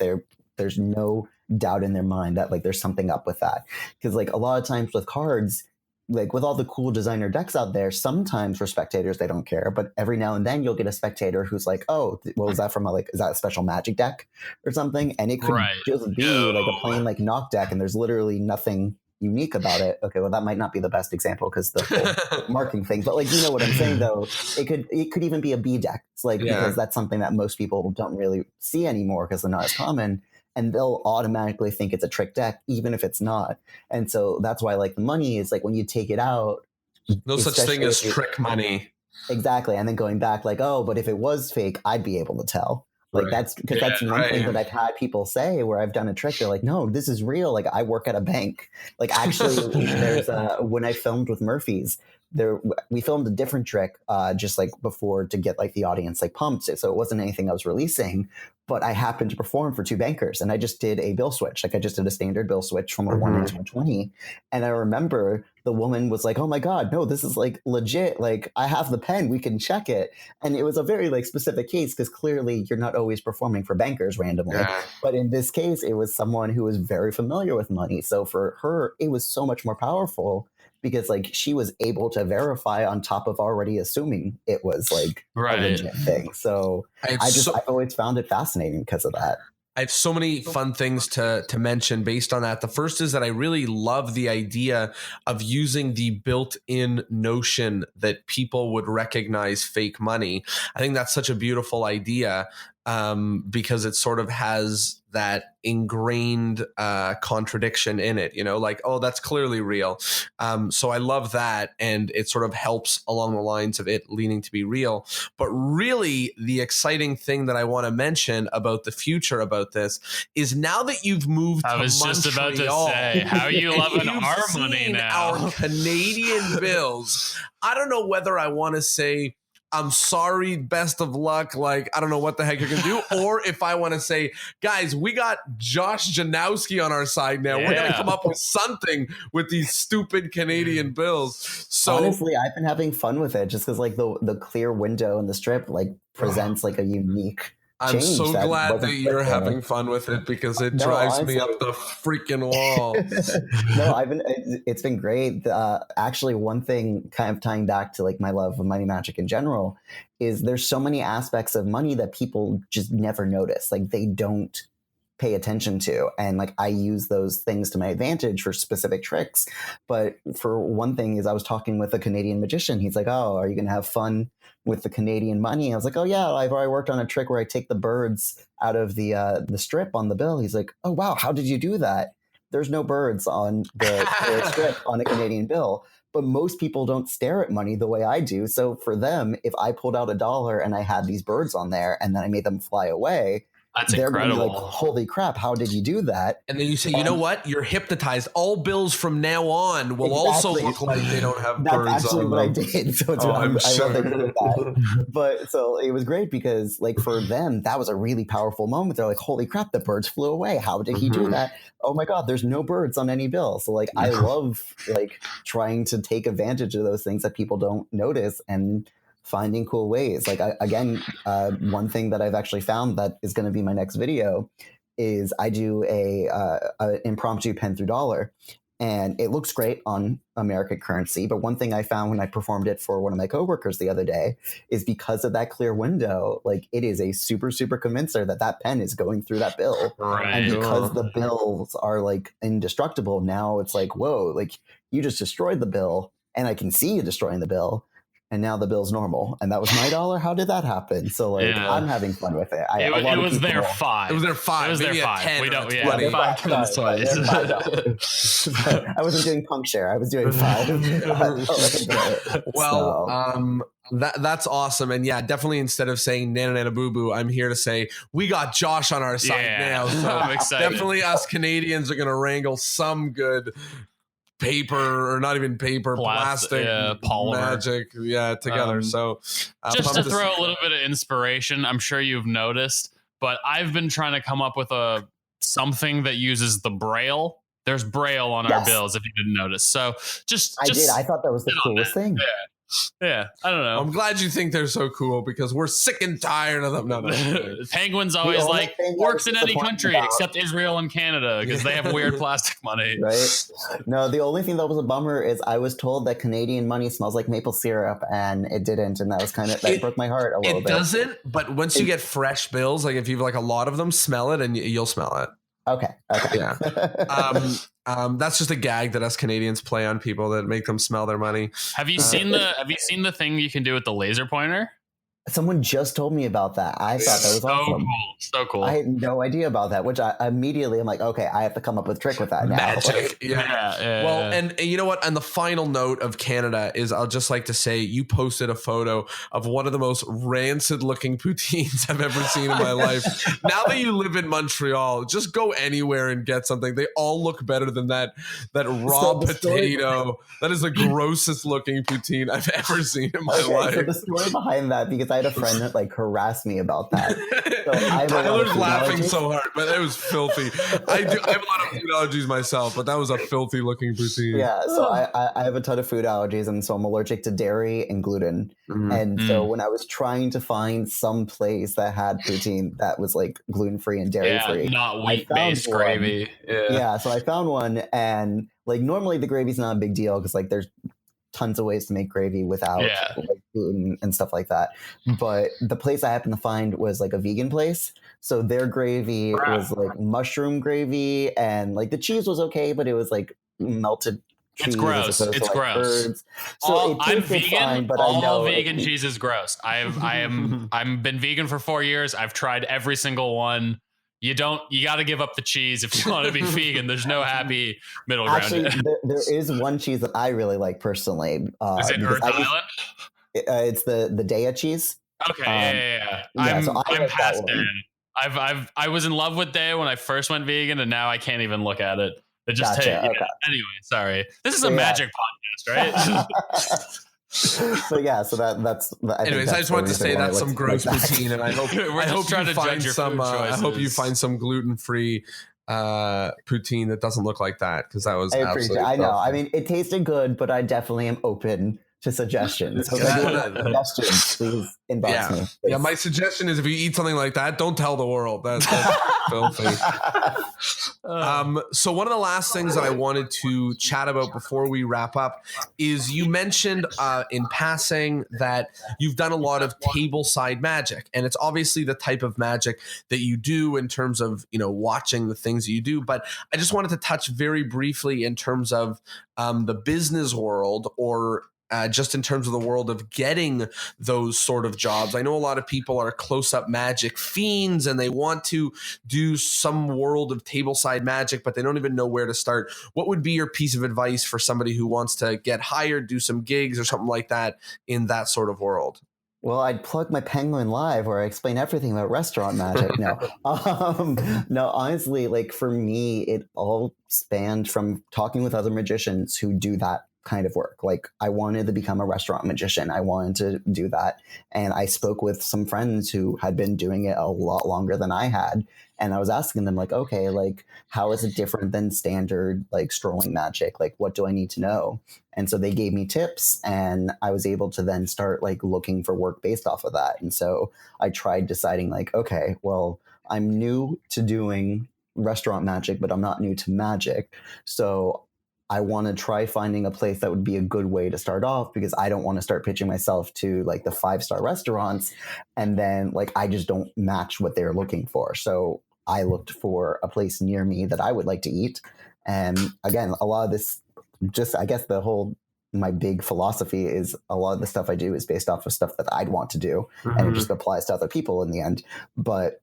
there's no doubt in their mind that like there's something up with that. Because like a lot of times with cards, like with all the cool designer decks out there, sometimes for spectators they don't care, but every now and then you'll get a spectator who's like, oh, what was that from? Is that a special magic deck or something? And it could just be like a plain like knock deck, and there's literally nothing unique about it. Okay, well that might not be the best example because the whole marking thing, but like, you know what I'm saying though, it could even be a B deck. It's like, because that's something that most people don't really see anymore because they're not as common, and they'll automatically think it's a trick deck even if it's not. And so that's why like the money is like, when you take it out, no such thing as trick money. Exactly. And then going back like, oh, but if it was fake, I'd be able to tell. Like that's because that's one thing that I've had people say where I've done a trick. They're like, no, this is real. Like I work at a bank. Like actually there's when I filmed with Murphy's, we filmed a different trick just like before to get like the audience like pumped. So it wasn't anything I was releasing, but I happened to perform for two bankers, and I just did a bill switch. Like I just did a standard bill switch from a 1 into a 20. And I remember the woman was like, "Oh my God, no, this is like legit. Like I have the pen, we can check it." And it was a very like specific case because clearly you're not always performing for bankers randomly. Yeah. But in this case, it was someone who was very familiar with money. So for her, it was so much more powerful because like she was able to verify on top of already assuming it was like a legit thing. So I've always found it fascinating because of that. I have so many fun things to mention based on that. The first is that I really love the idea of using the built-in notion that people would recognize fake money. I think that's such a beautiful idea because it sort of has that ingrained contradiction in it, you know, like, oh, that's clearly real. So I love that. And it sort of helps along the lines of it leaning to be real. But really, the exciting thing that I want to mention about the future about this is now that you've moved to Montreal. I was just about to say, how are you loving our money now? Our Canadian bills. I don't know whether I want to say, I'm sorry, best of luck. Like, I don't know what the heck you're going to do. Or if I want to say, guys, we got Josh Janousky on our side now. Yeah. We're going to come up with something with these stupid Canadian bills. So honestly, I've been having fun with it just because like the clear window in the strip like presents like a unique I'm so glad that you're having fun with it because it drives me up the freaking wall. It's been great. Actually, one thing kind of tying back to like my love of money magic in general is there's so many aspects of money that people just never notice. Like they don't pay attention to. And like I use those things to my advantage for specific tricks. But for one thing is I was talking with a Canadian magician. He's like, "Oh, are you going to have fun with the Canadian money?" I was like, "Oh yeah, I've already worked on a trick where I take the birds out of the strip on the bill." He's like, "Oh wow, how did you do that?" There's no birds on the strip on a Canadian bill. But most people don't stare at money the way I do. So for them, if I pulled out $1 and I had these birds on there and then I made them fly away, they're going to be like, "Holy crap, how did you do that?" And then you say, you know what? You're hypnotized. All bills from now on will also look like they don't have birds on them. That's actually what I did. So it's I love that you did that. But so it was great because like for them, that was a really powerful moment. They're like, "Holy crap, the birds flew away. How did he do that? Oh my God, there's no birds on any bill." So like I love like trying to take advantage of those things that people don't notice and finding cool ways. Like one thing that I've actually found that is going to be my next video is I do a impromptu pen through dollar, and it looks great on American currency. But one thing I found when I performed it for one of my coworkers the other day is because of that clear window, like it is a super, super convincer that pen is going through that bill. Right. And because the bills are like indestructible, now it's like, whoa, like you just destroyed the bill and I can see you destroying the bill. And now the bill's normal. And that was my $1. How did that happen? So like I'm having fun with it. It was their $5. It was their $5. It was their $5. We don't. Yeah, $5. I wasn't doing punk share. I was doing $5. Well, that's awesome. And yeah, definitely instead of saying nana nana boo boo, I'm here to say we got Josh on our side now. So I'm excited. Definitely us Canadians are going to wrangle some good paper, or not even paper, plastic, polymer magic, together. So just to throw a little bit of inspiration, I'm sure you've noticed, but I've been trying to come up with something that uses the braille. There's braille on our bills, if you didn't notice. So I thought that was the coolest thing. Yeah, I don't know. I'm glad you think they're so cool because we're sick and tired of them. No. Penguins always like works in any country except Israel and Canada because they have weird plastic money. Right? No, the only thing that was a bummer is I was told that Canadian money smells like maple syrup, and it didn't, and that was that broke my heart a little bit. It doesn't, but once you get fresh bills, like if you've like a lot of them, smell it and you'll smell it. Okay. Yeah. That's just a gag that us Canadians play on people that make them smell their money. Have you seen the thing you can do with the laser pointer? Someone just told me about that. I thought that was awesome. So cool. I had no idea about that, which I immediately I'm like, okay, I have to come up with a trick with that now. Magic. Yeah. Well, and you know what? And the final note of Canada is I'll just like to say you posted a photo of one of the most rancid looking poutines I've ever seen in my life. Now that you live in Montreal, just go anywhere and get something. They all look better than that raw potato. That is the grossest looking poutine I've ever seen in my life. So the story behind that, because I had a friend that like harassed me about that. So Tyler's laughing so hard, but it was filthy. I have a lot of food allergies myself, but that was a filthy looking poutine. Yeah, so I have a ton of food allergies, and so I'm allergic to dairy and gluten. And so when I was trying to find some place that had poutine that was like gluten free and dairy free, not wheat based gravy. So I found one, and like normally the gravy's not a big deal because like there's tons of ways to make gravy without like gluten and stuff like that. But the place I happened to find was like a vegan place. So their gravy was like mushroom gravy, and like the cheese was okay, but it was like melted cheese. It's gross. It's gross. Birds. So I'm vegan, fine, but all I know vegan cheese is gross. I've been vegan for 4 years. I've tried every single one. You got to give up the cheese if you want to be vegan. There's no happy middle ground. Actually, there is one cheese that I really like personally. Is it Earth Island? It's the Daya cheese. Okay, I'm past Daya. I was in love with Daya when I first went vegan, and now I can't even look at it. It just Anyway, sorry. This is a magic podcast, right? So that's. Anyways, I just wanted to say that's some gross poutine, and I hope you find some gluten-free poutine that doesn't look like that, because that was. I appreciate. I know. I mean, it tasted good, but I definitely am open to suggestions. So suggestions, please inbox me. Please. Yeah, my suggestion is if you eat something like that, don't tell the world. That's filthy. So one of the last things that I wanted to chat about before we wrap up is you mentioned in passing that you've done a lot of tableside magic, and it's obviously the type of magic that you do in terms of, watching the things that you do. But I just wanted to touch very briefly in terms of the business world, or just in terms of the world of getting those sort of jobs. I know a lot of people are close-up magic fiends and they want to do some world of tableside magic, but they don't even know where to start. What would be your piece of advice for somebody who wants to get hired, do some gigs or something like that in that sort of world? Well, I'd plug my Penguin Live where I explain everything about restaurant magic. No, no, honestly, like for me, it all spanned from talking with other magicians who do that kind of work. Like I wanted to become a restaurant magician. I wanted to do that. And I spoke with some friends who had been doing it a lot longer than I had. And I was asking them like, okay, like how is it different than standard like strolling magic? Like what do I need to know? And so they gave me tips, and I was able to then start like looking for work based off of that. And so I tried deciding like, okay, well, I'm new to doing restaurant magic, but I'm not new to magic. So I want to try finding a place that would be a good way to start off, because I don't want to start pitching myself to like the 5-star restaurants and then like I just don't match what they're looking for. So I looked for a place near me that I would like to eat. And again, a lot of this, just I guess my big philosophy is a lot of the stuff I do is based off of stuff that I'd want to do, and it just applies to other people in the end. But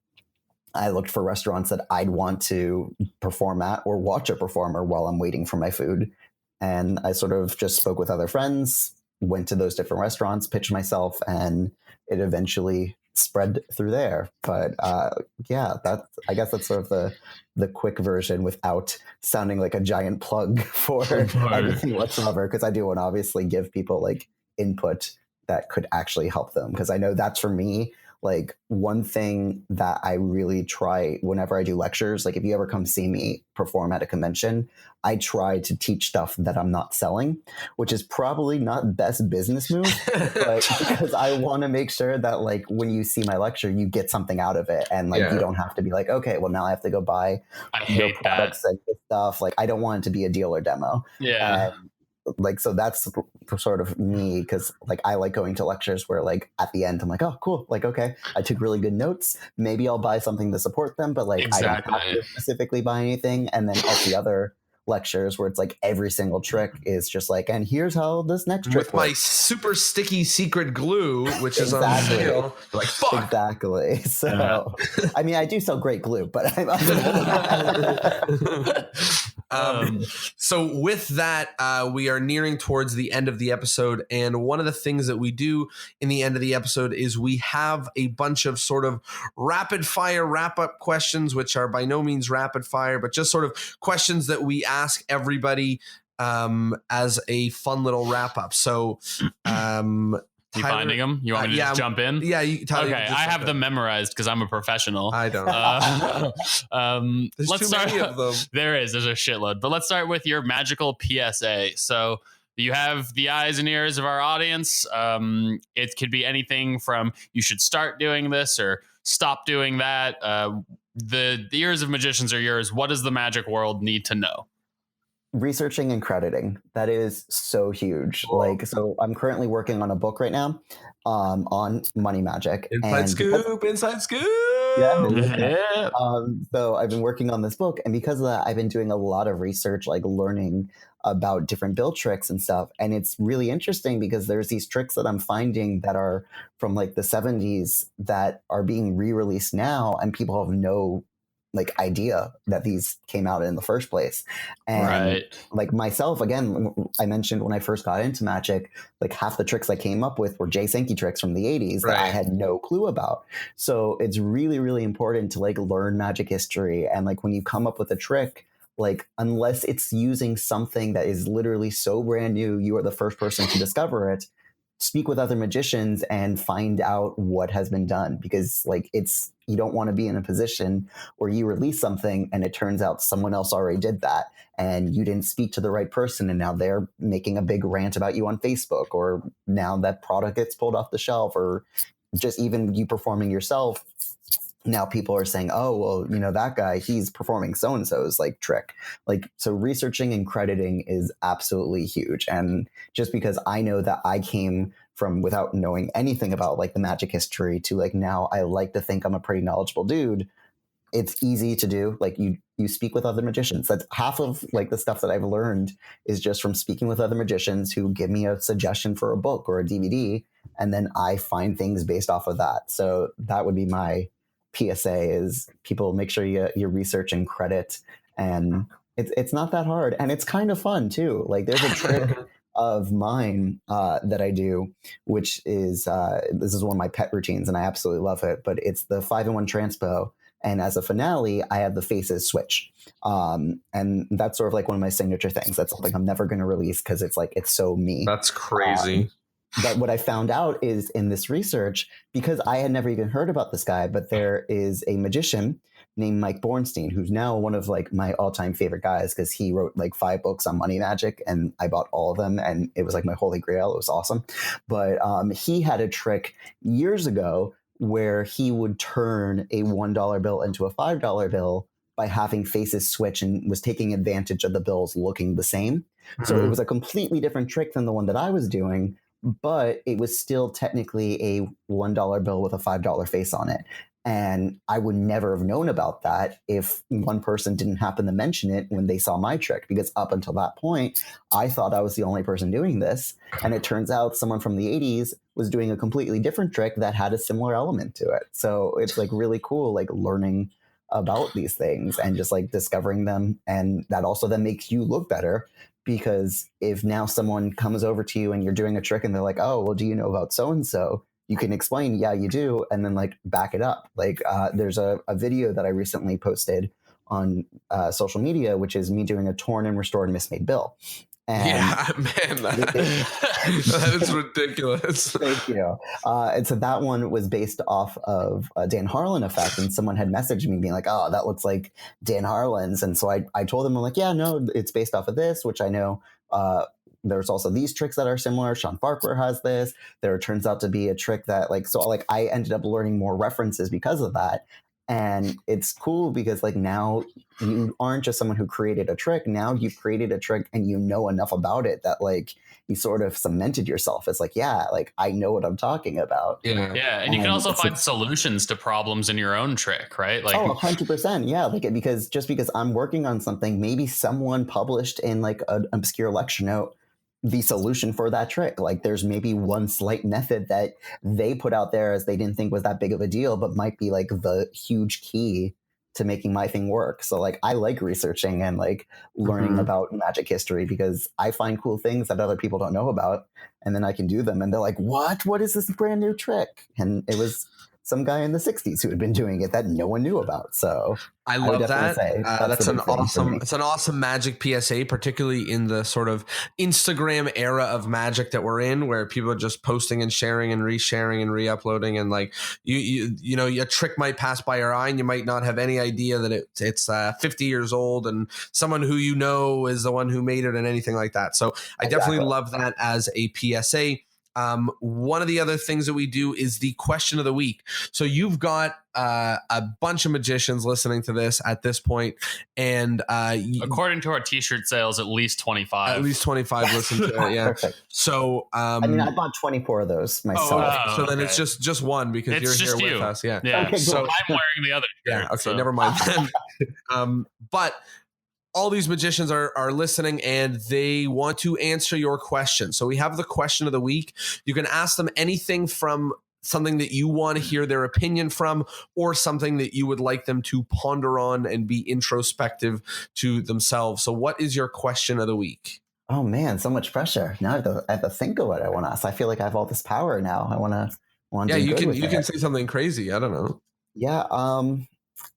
I looked for restaurants that I'd want to perform at or watch a performer while I'm waiting for my food. And I sort of just spoke with other friends, went to those different restaurants, pitched myself, and it eventually spread through there. But I guess that's sort of the quick version without sounding like a giant plug for everything whatsoever. Because I do want to obviously give people like input that could actually help them. Because I know that's for me. Like one thing that I really try whenever I do lectures, like if you ever come see me perform at a convention, I try to teach stuff that I'm not selling, which is probably not best business move, but because I want to make sure that like when you see my lecture, you get something out of it. And like, you don't have to be like, okay, well now I have to go buy your products and stuff. Like I don't want it to be a dealer demo. Yeah. Like, so that's sort of me, because like I like going to lectures where like at the end I'm like, oh cool, like okay, I took really good notes, maybe I'll buy something to support them, but like I don't have to specifically buy anything. And then at the other lectures where it's like every single trick is just like, and here's how this next trick with works. my super sticky secret glue, which is on sale. Like, fuck. Exactly. So, I mean, I do sell great glue, but so with that, we are nearing towards the end of the episode. And one of the things that we do in the end of the episode is we have a bunch of sort of rapid fire wrap up questions, which are by no means rapid fire, but just sort of questions that we ask everybody as a fun little wrap up. So, you finding them? You want me to just jump in? Yeah. Tyler, okay, I have them memorized because I'm a professional. I don't. There's let's too start. many of them. There's a shitload. But let's start with your magical PSA. So you have the eyes and ears of our audience. It could be anything from you should start doing this or stop doing that. The ears of magicians are yours. What does the magic world need to know? Researching and crediting. That is so huge. Cool. Like, so I'm currently working on a book right now on money magic. Inside scoop. Yeah. So I've been working on this book, and because of that, I've been doing a lot of research, like learning about different bill tricks and stuff. And it's really interesting because there's these tricks that I'm finding that are from like the 70s that are being re-released now, and people have no like idea that these came out in the first place. And like myself, again, I mentioned when I first got into magic, like half the tricks I came up with were Jay Sankey tricks from the 80s that I had no clue about. So it's really, really important to like learn magic history. And like when you come up with a trick, like unless it's using something that is literally so brand new, you are the first person to discover it, speak with other magicians and find out what has been done, because like you don't want to be in a position where you release something and it turns out someone else already did that and you didn't speak to the right person, and now they're making a big rant about you on Facebook, or now that product gets pulled off the shelf, or just even you performing yourself. Now people are saying, oh, well, you know, that guy, he's performing so-and-so's like trick. Like, so researching and crediting is absolutely huge. And just because I know that I came from without knowing anything about like the magic history to like now I like to think I'm a pretty knowledgeable dude, it's easy to do. Like you speak with other magicians. That's half of like the stuff that I've learned is just from speaking with other magicians who give me a suggestion for a book or a DVD. And then I find things based off of that. So that would be my PSA, is people make sure you research and credit, and it's not that hard, and it's kind of fun too. Like there's a trick of mine that I do, which is this is one of my pet routines and I absolutely love it, but it's the 5-in-1 transpo, and as a finale I have the faces switch, and that's sort of like one of my signature things. That's something I'm never going to release because it's like it's so me. That's crazy. But what I found out is in this research, because I had never even heard about this guy, but there is a magician named Mike Bornstein, who's now one of like my all-time favorite guys, because he wrote like 5 books on money magic and I bought all of them and it was like my holy grail. It was awesome. But he had a trick years ago where he would turn a $1 bill into a $5 bill by having faces switch, and was taking advantage of the bills looking the same. Mm-hmm. So it was a completely different trick than the one that I was doing, but it was still technically a $1 bill with a $5 face on it. And I would never have known about that if one person didn't happen to mention it when they saw my trick, because up until that point, I thought I was the only person doing this. And it turns out someone from the 80s was doing a completely different trick that had a similar element to it. So it's like really cool, like learning about these things and just like discovering them. And that also then makes you look better, because if now someone comes over to you and you're doing a trick and they're like, oh, well, do you know about so-and-so? You can explain, yeah, you do, and then like back it up. Like there's a video that I recently posted on social media, which is me doing a torn and restored mismade bill. And yeah, man, that is ridiculous. Thank you. And so that one was based off of a Dan Harlan effect, and someone had messaged me being like, oh, that looks like Dan Harlan's. And so I told them, I'm like, yeah, no, it's based off of this, which I know. There's also these tricks that are similar. Sean Farquhar has this. There turns out to be a trick that like, so like I ended up learning more references because of that. And it's cool because like now you aren't just someone who created a trick. Now you've created a trick and you know enough about it that like you sort of cemented yourself as like, yeah, like I know what I'm talking about. Yeah. And you can also find solutions to problems in your own trick, right? Like 100%. Yeah. Like because just because I'm working on something, maybe someone published in like an obscure lecture note the solution for that trick. Like there's maybe one slight method that they put out there as they didn't think was that big of a deal, but might be like the huge key to making my thing work. So like I like researching and like learning about magic history because I find cool things that other people don't know about, and then I can do them and they're like, what is this brand new trick? And it was some guy in the 60s who had been doing it that no one knew about. So I love that. That's an awesome magic PSA, particularly in the sort of Instagram era of magic that we're in, where people are just posting and sharing and resharing and re-uploading, and like you know, a trick might pass by your eye and you might not have any idea that it's 50 years old and someone who you know is the one who made it and anything like that. So I definitely love that as a PSA. One of the other things that we do is the question of the week. So you've got a bunch of magicians listening to this at this point, and according to our t-shirt sales, at least 25 listen to it. Yeah. Perfect. So I mean, I bought 24 of those myself. So then it's just one because it's you're here you. with us. Yeah. Okay, cool. So I'm wearing the other shirt. Yeah. Okay. So. Never mind then. But all these magicians are listening and they want to answer your question. So we have the question of the week. You can ask them anything from something that you want to hear their opinion from, or something that you would like them to ponder on and be introspective to themselves. So what is your question of the week? Oh man, so much pressure. Now I have to think of what I want to ask. I feel like I have all this power now. I want to Yeah, you can say something crazy. I don't know. Yeah.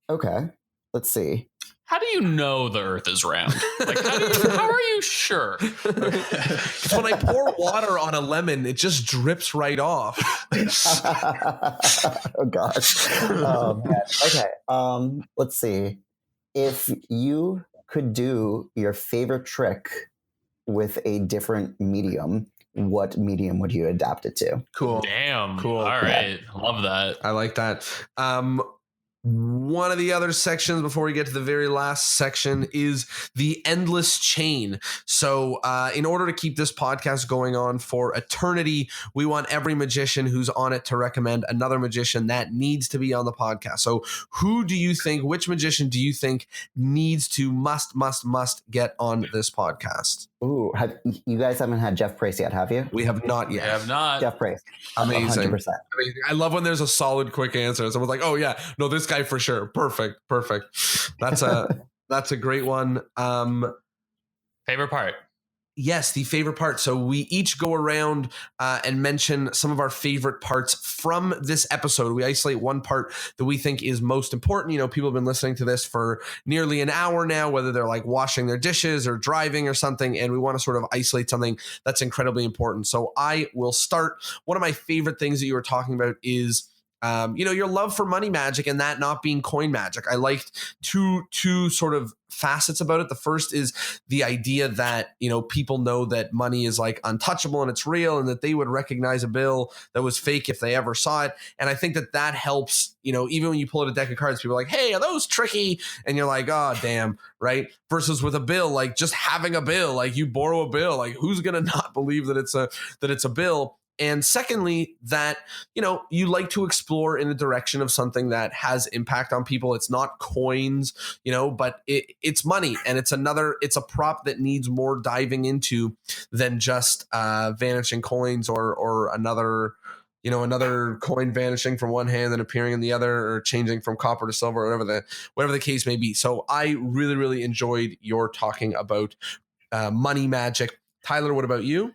Okay. Let's see. How do you know the Earth is round? Like, how are you sure? Because when I pour water on a lemon, it just drips right off. Oh gosh. Oh, man. Okay. Let's see. If you could do your favorite trick with a different medium, what medium would you adapt it to? Cool. Damn. Cool. All right. Yeah. Love that. I like that. One of the other sections before we get to the very last section is the endless chain. So in order to keep this podcast going on for eternity, we want every magician who's on it to recommend another magician that needs to be on the podcast. So which magician do you think needs to must get on this podcast? Ooh, you guys haven't had Jeff Price yet, have you? We have not yet. I have not. Jeff Price. Amazing. 100%. I love when there's a solid, quick answer. Someone's like, oh yeah, no, this guy for sure. Perfect. That's a great one. Favorite part? Yes, the favorite part. So we each go around and mention some of our favorite parts from this episode. We isolate one part that we think is most important. You know, people have been listening to this for nearly an hour now, whether they're like washing their dishes or driving or something, and we want to sort of isolate something that's incredibly important. So I will start. One of my favorite things that you were talking about is your love for money magic and that not being coin magic. I liked two sort of facets about it. The first is the idea that, people know that money is like untouchable and it's real, and that they would recognize a bill that was fake if they ever saw it. And I think that helps, even when you pull out a deck of cards, people are like, hey, are those tricky? And you're like, oh, damn. Right. Versus with a bill, like just having a bill, like you borrow a bill, like who's going to not believe that it's a bill? And secondly, that, you like to explore in the direction of something that has impact on people. It's not coins, but it's money. And it's a prop that needs more diving into than just vanishing coins or another coin vanishing from one hand and appearing in the other, or changing from copper to silver, or whatever the case may be. So I really, really enjoyed your talking about money magic. Tyler, what about you?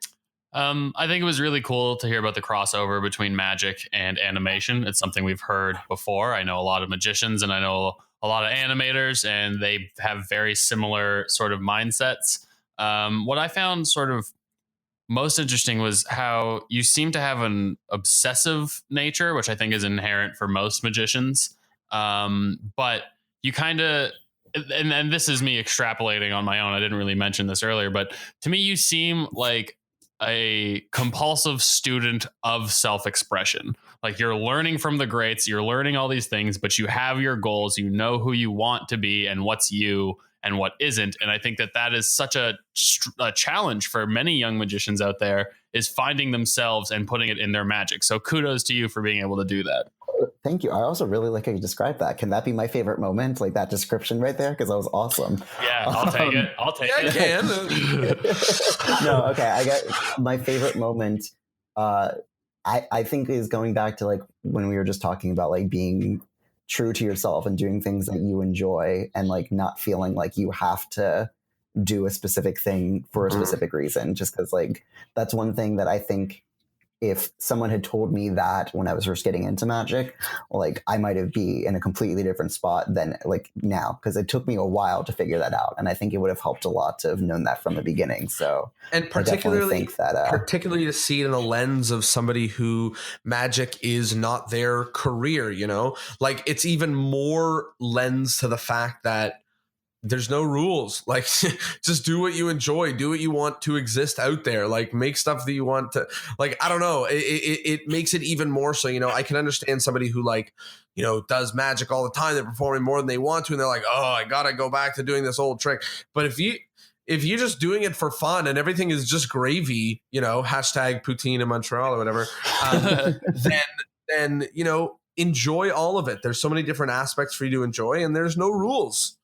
I think it was really cool to hear about the crossover between magic and animation. It's something we've heard before. I know a lot of magicians and I know a lot of animators, and they have very similar sort of mindsets. What I found sort of most interesting was how you seem to have an obsessive nature, which I think is inherent for most magicians. But you kind of, and this is me extrapolating on my own. I didn't really mention this earlier, but to me, you seem like a compulsive student of self-expression. Like, you're learning from the greats, you're learning all these things, but you have your goals, you know who you want to be and what's you and what isn't. And I think that is such a challenge for many young magicians out there, is finding themselves and putting it in their magic. So kudos to you for being able to do that. Thank you. I also really like how you described that. Can that be my favorite moment? Like that description right there? Because that was awesome. Yeah, I'll take it. I'll take it. Can. No, okay. I got my favorite moment. I think is going back to like when we were just talking about like being true to yourself and doing things that you enjoy and like not feeling like you have to do a specific thing for a specific reason. Just because like that's one thing that I think if someone had told me that when I was first getting into magic, like I might have be in a completely different spot than like now, because it took me a while to figure that out. And I think it would have helped a lot to have known that from the beginning. So, and particularly think that, particularly to see it in the lens of somebody who magic is not their career, you know, like it's even more lens to the fact that there's no rules. Like, just do what you enjoy, do what you want to exist out there, like make stuff that you want to, like, I don't know. It makes it even more so, you know, I can understand somebody who like, you know, does magic all the time. They're performing more than they want to. And they're like, oh, I got to go back to doing this old trick. But if you're just doing it for fun and everything is just gravy, you know, hashtag poutine in Montreal or whatever, then, you know, enjoy all of it. There's so many different aspects for you to enjoy and there's no rules.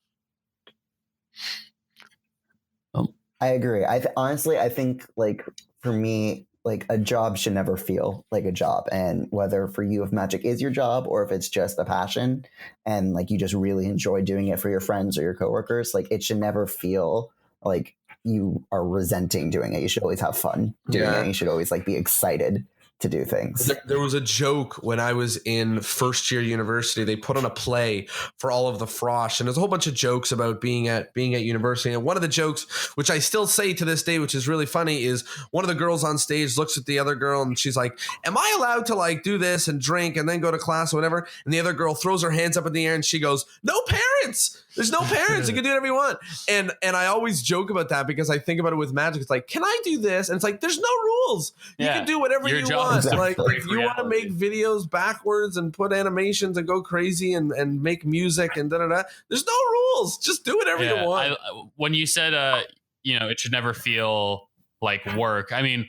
I agree. Honestly, I think like for me, like a job should never feel like a job. And whether for you, if magic is your job or if it's just a passion and like you just really enjoy doing it for your friends or your coworkers, like it should never feel like you are resenting doing it. You should always have fun doing it. You should always like be excited to do things. There was a joke when I was in first year university. They put on a play for all of the frosh, and there's a whole bunch of jokes about being at university. And one of the jokes, which I still say to this day, which is really funny, is one of the girls on stage looks at the other girl and she's like, "Am I allowed to like do this and drink and then go to class or whatever?" And the other girl throws her hands up in the air and she goes, "No parents. There's no parents. You can do whatever you want." And I always joke about that because I think about it with magic. It's like, can I do this? And it's like, there's no rules. You can do whatever you want. Like if you want to make videos backwards and put animations and go crazy and make music and da-da-da, there's no rules. Just do whatever you want. When you said, you know, it should never feel like work. I mean,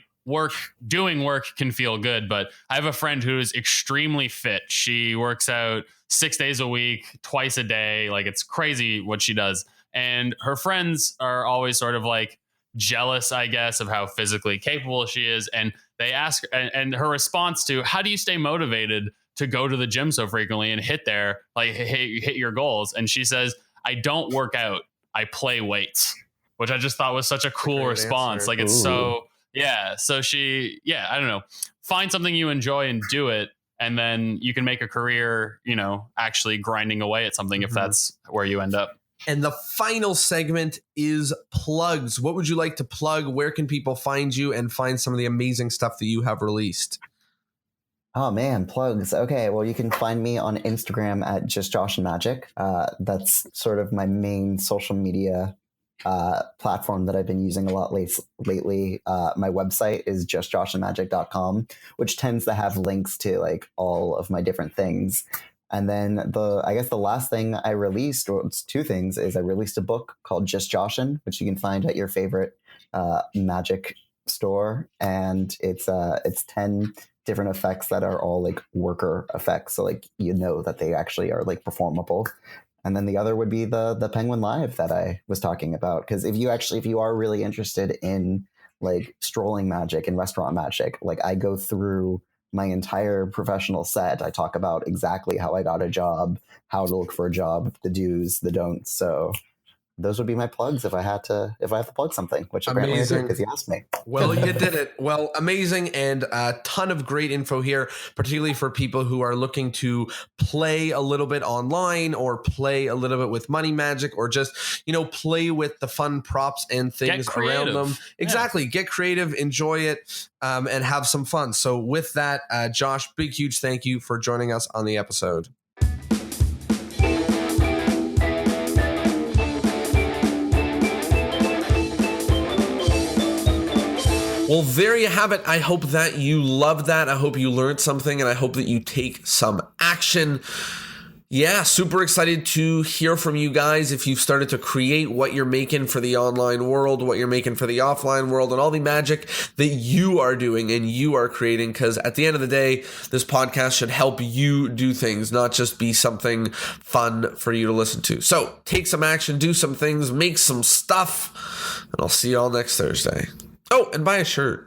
doing work can feel good, but I have a friend who's extremely fit. She works out 6 days a week, twice a day. Like it's crazy what she does. And her friends are always sort of like jealous, I guess, of how physically capable she is. And they ask, and her response to, how do you stay motivated to go to the gym so frequently and hit your goals? And she says, I don't work out, I play weights, which I just thought was such a cool response. Answer. Like it's so she, I don't know, find something you enjoy and do it. And then you can make a career, you know, actually grinding away at something if that's where you end up. And the final segment is plugs. What would you like to plug? Where can people find you and find some of the amazing stuff that you have released? Oh man, plugs. Okay, well you can find me on Instagram at just Josh and Magic. That's sort of my main social media platform that I've been using a lot lately. My website is justjoshandmagic.com, which tends to have links to like all of my different things. And then I guess the last thing I released, or it's two things, is I released a book called Just Joshin', which you can find at your favorite magic store. And it's 10 different effects that are all like worker effects. So like, you know that they actually are like performable. And then the other would be the Penguin Live that I was talking about. Because if you are really interested in like strolling magic and restaurant magic, like I go through my entire professional set. I talk about exactly how I got a job, how to look for a job, the do's, the don'ts. So those would be my plugs if I have to plug something, which apparently I did because you asked me. Well, you did it. Well, amazing. And a ton of great info here, particularly for people who are looking to play a little bit online or play a little bit with money magic or just, you know, play with the fun props and things around them. Exactly. Get creative, enjoy it, and have some fun. So with that, Josh, big, huge thank you for joining us on the episode. Well, there you have it. I hope that you loved that. I hope you learned something, and I hope that you take some action. Yeah, super excited to hear from you guys if you've started to create what you're making for the online world, what you're making for the offline world, and all the magic that you are doing and you are creating. Because at the end of the day, this podcast should help you do things, not just be something fun for you to listen to. So take some action, do some things, make some stuff, and I'll see you all next Thursday. Oh, and buy a shirt.